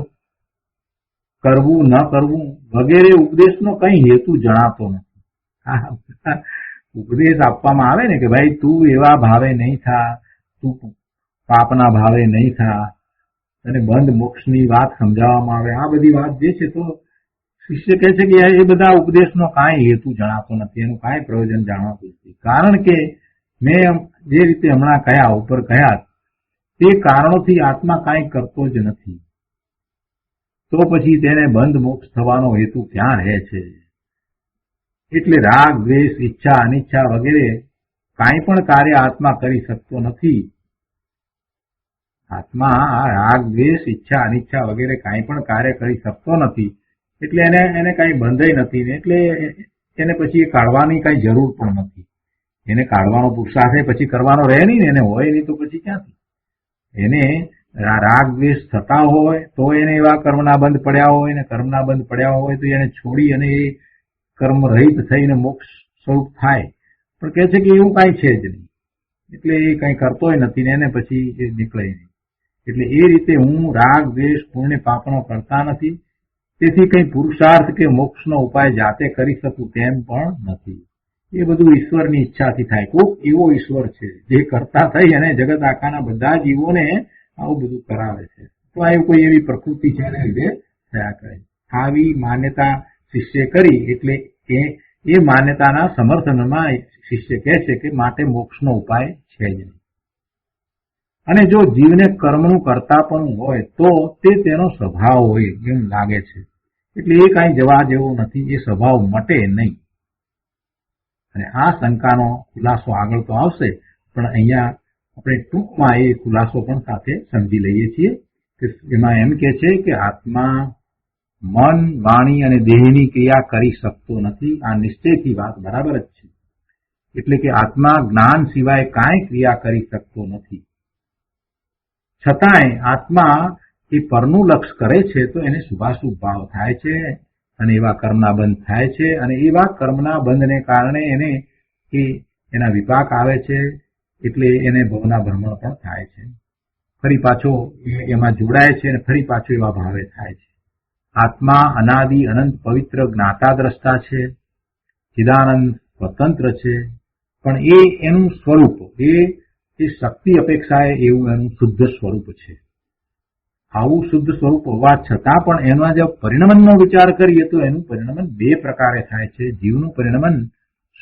કરવું ન કરવું વગેરે ઉપદેશનો કંઈ હેતુ જણાતો નથી. ઉપદેશ આપવામાં આવે ને કે ભાઈ તું એવા ભાવે નહીં થા, તું પાપના ભાવે નહીં થા, અને બંધ મોક્ષની વાત સમજાવવામાં આવે, આ બધી વાત જે છે તો શિષ્ય કહે છે કે એ બધા ઉપદેશનો કાંઈ હેતુ જણાતો નથી, એનું કાંઈ પ્રયોજન જાણવાતું નથી. કારણ કે મેં જે રીતે હમણાં કહ્યા ઉપર કહ્યા તે કારણોથી આત્મા કાંઈ કરતો જ નથી, તો પછી તેને બંધ મોક્ષ થવાનો હેતુ ક્યાં રહે છે? એટલે રાગ દ્વેષ ઈચ્છા અનિચ્છા વગેરે કાંઈ પણ કાર્ય આત્મા કરી શકતો નથી. આત્મા આ રાગ દ્વેષ ઈચ્છા અનિચ્છા વગેરે કાંઈ પણ કાર્ય કરી શકતો નથી, એટલે એને કાંઈ બંધાઈ નથી ને, એટલે એને પછી એ કાઢવાની કાંઈ જરૂર પણ નથી. એને કાઢવાનો પુરુષાર્થ પછી કરવાનો રહે નહીં ને, એને હોય નહીં તો પછી ક્યાંથી? એને રાગ દ્વેષ થતા હોય તો એને એવા કર્મના બંધ પડ્યા હોય ને, કર્મના બંધ પડ્યા હોય તો એને છોડી અને એ કર્મ રહિત થઈને મોક્ષ સ્વરૂપ થાય. પણ કહે છે કે એવું કાંઈ છે જ નહીં, એટલે એ કાંઈ કરતોય નથી ને એને પછી એ નીકળે નહીં. એટલે એ રીતે હું રાગ દ્વેષ પુણ્ય પાપનો કરતા નથી, તેથી કંઈ પુરુષાર્થ કે મોક્ષનો ઉપાય જાતે કરી શકું તેમ પણ નથી. એ બધું ઈશ્વરની ઈચ્છાથી થાય. કોક એવો ઈશ્વર છે જે કરતા થઈ અને જગત આખાના બધા જીવોને આવું બધું કરાવે છે. તો આ કોઈ એવી પ્રકૃતિ છે એને લીધે થયા કરે. આવી માન્યતા શિષ્ય કરી એટલે એ માન્યતાના સમર્થનમાં શિષ્ય કહે છે કે માટે મોક્ષનો ઉપાય છે જ નહીં. અને જો જીવને કર્મનું કરતા પણ હોય તો તે તેનો સ્વભાવ હોય એમ લાગે છે, એટલે એ કાંઈ જવા જેવું નથી, એ સ્વભાવ મટે નહીં. અને આ શંકાનો ખુલાસો આગળ તો આવશે, પણ અહીંયા આપણે ટૂંકમાં એ ખુલાસો પણ સાથે સમજી લઈએ છીએ કે એમાં એમ કે છે કે આત્મા મન વાણી અને દેહની ક્રિયા કરી શકતો નથી. આ નિશ્ચયથી વાત બરાબર જ છે. એટલે કે આત્મા જ્ઞાન સિવાય કાંઈ ક્રિયા કરી શકતો નથી. છતાંય આત્મા એ પરનું લક્ષ કરે છે તો એને શુભાશુભ ભાવ થાય છે અને એવા કર્મના બંધ થાય છે, અને એવા કર્મના બંધને કારણે એને એના વિપાક આવે છે, એટલે એને ભવના ભ્રમણ પણ થાય છે. ફરી પાછો એમાં જોડાય છે અને ફરી પાછો એવા ભાવે થાય છે. આત્મા અનાદિ અનંત પવિત્ર જ્ઞાતા દ્રષ્ટા છે, ચિદાનંદ સ્વતંત્ર છે, પણ એનું સ્વરૂપ એ શક્તિ અપેક્ષાએ એવું એનું શુદ્ધ સ્વરૂપ છે. આવું શુદ્ધ સ્વરૂપ હોવા છતાં પણ એના જો પરિણમનનો વિચાર કરીએ તો એનું પરિણમન બે પ્રકારે થાય છે. જીવનું પરિણમન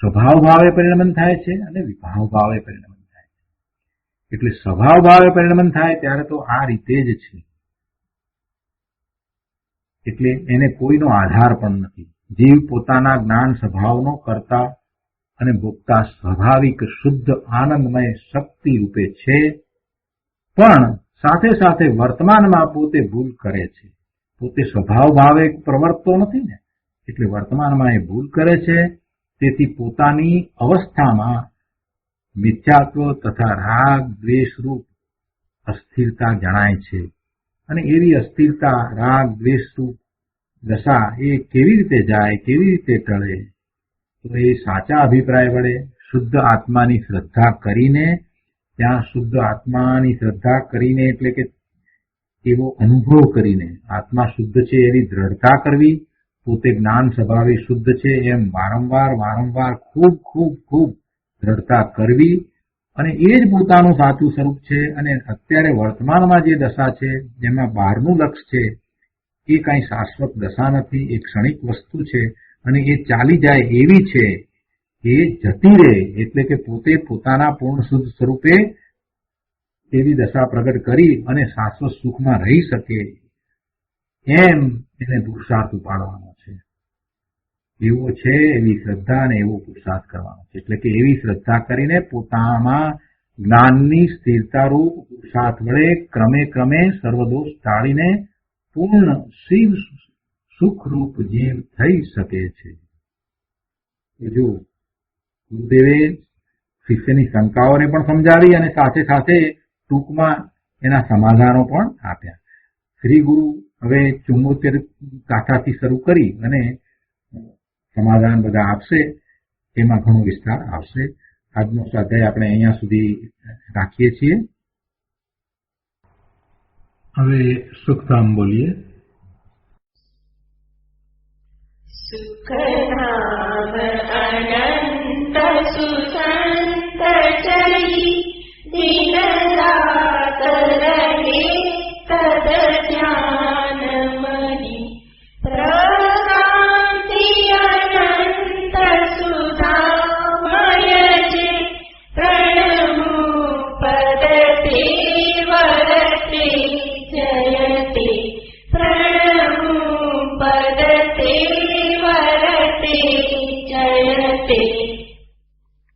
સ્વભાવ ભાવે પરિણમન થાય છે અને વિભાવ ભાવે પરિણમન થાય છે. એટલે સ્વભાવ ભાવે પરિણમન થાય ત્યારે તો આ રીતે જ છે, એટલે એને કોઈનો આધાર પણ નથી. જીવ પોતાના જ્ઞાન સ્વભાવનો કરતા અને ભોગતા સ્વાભાવિક શુદ્ધ આનંદમય શક્તિ રૂપે છે, પણ સાથે સાથે વર્તમાનમાં પોતે ભૂલ કરે છે. પોતે સ્વભાવ ભાવે પ્રવર્તતો નથી ને, એટલે વર્તમાનમાં એ ભૂલ કરે છે. તેથી પોતાની અવસ્થામાં મિથ્યાત્વ તથા રાગ દ્વેષ રૂપ અસ્થિરતા જણાય છે. અને એવી અસ્થિરતા રાગ દ્વેષ રૂપ દશા એ કેવી રીતે જાય, કેવી રીતે ટળે? તો એ સાચા અભિપ્રાય વડે શુદ્ધ આત્માની શ્રદ્ધા કરીને, ત્યાં શુદ્ધ આત્માની શ્રદ્ધા કરીને એટલે કે એવો અનુભવ કરીને, આત્મા શુદ્ધ છે એવી દ્રઢતા કરવી, પોતે જ્ઞાન સ્વભાવે શુદ્ધ છે એમ વારંવાર ખૂબ દ્રઢતા કરવી, અને એ જ પોતાનું સાચું સ્વરૂપ છે. અને અત્યારે વર્તમાનમાં જે દશા છે જેમાં બહારનું લક્ષ છે એ કાંઈ શાશ્વત દશા નથી, એ ક્ષણિક વસ્તુ છે અને એ ચાલી જાય એવી છે, એ જતી રહે. એટલે કે પોતે પોતાના પૂર્ણ શુદ્ધ સ્વરૂપે એવી દશા પ્રગટ કરી અને શાશ્વત સુખમાં રહી શકે એમ એને પુરુષાર્થ ઉપાડવાનો છે. એવો છે એવી શ્રદ્ધા અને એવો પુરુષાર્થ કરવાનો છે. એટલે કે એવી શ્રદ્ધા કરીને પોતામાં જ્ઞાનની સ્થિરતારૂપ પુરુષાર્થ વડે ક્રમે સર્વદોષ ટાળીને પૂર્ણ શિવ સુખરૂપ જીવ થઈ શકે છે. જો ગુરુદેવે શિષ્યની શંકાઓને પણ સમજાવી અને સાથે સાથે ટૂંકમાં એના સમાધાનો પણ આપ્યા. શ્રી ગુરુ હવે 74 ગાથાથી શરૂ કરી અને સમાધાન બધા આપશે, એમાં ઘણો વિસ્તાર આવશે. આજનો સ્વાધ્યાય આપણે અહીંયા સુધી રાખીએ છીએ. હવે સુખધામ બોલીએ. સુખધામ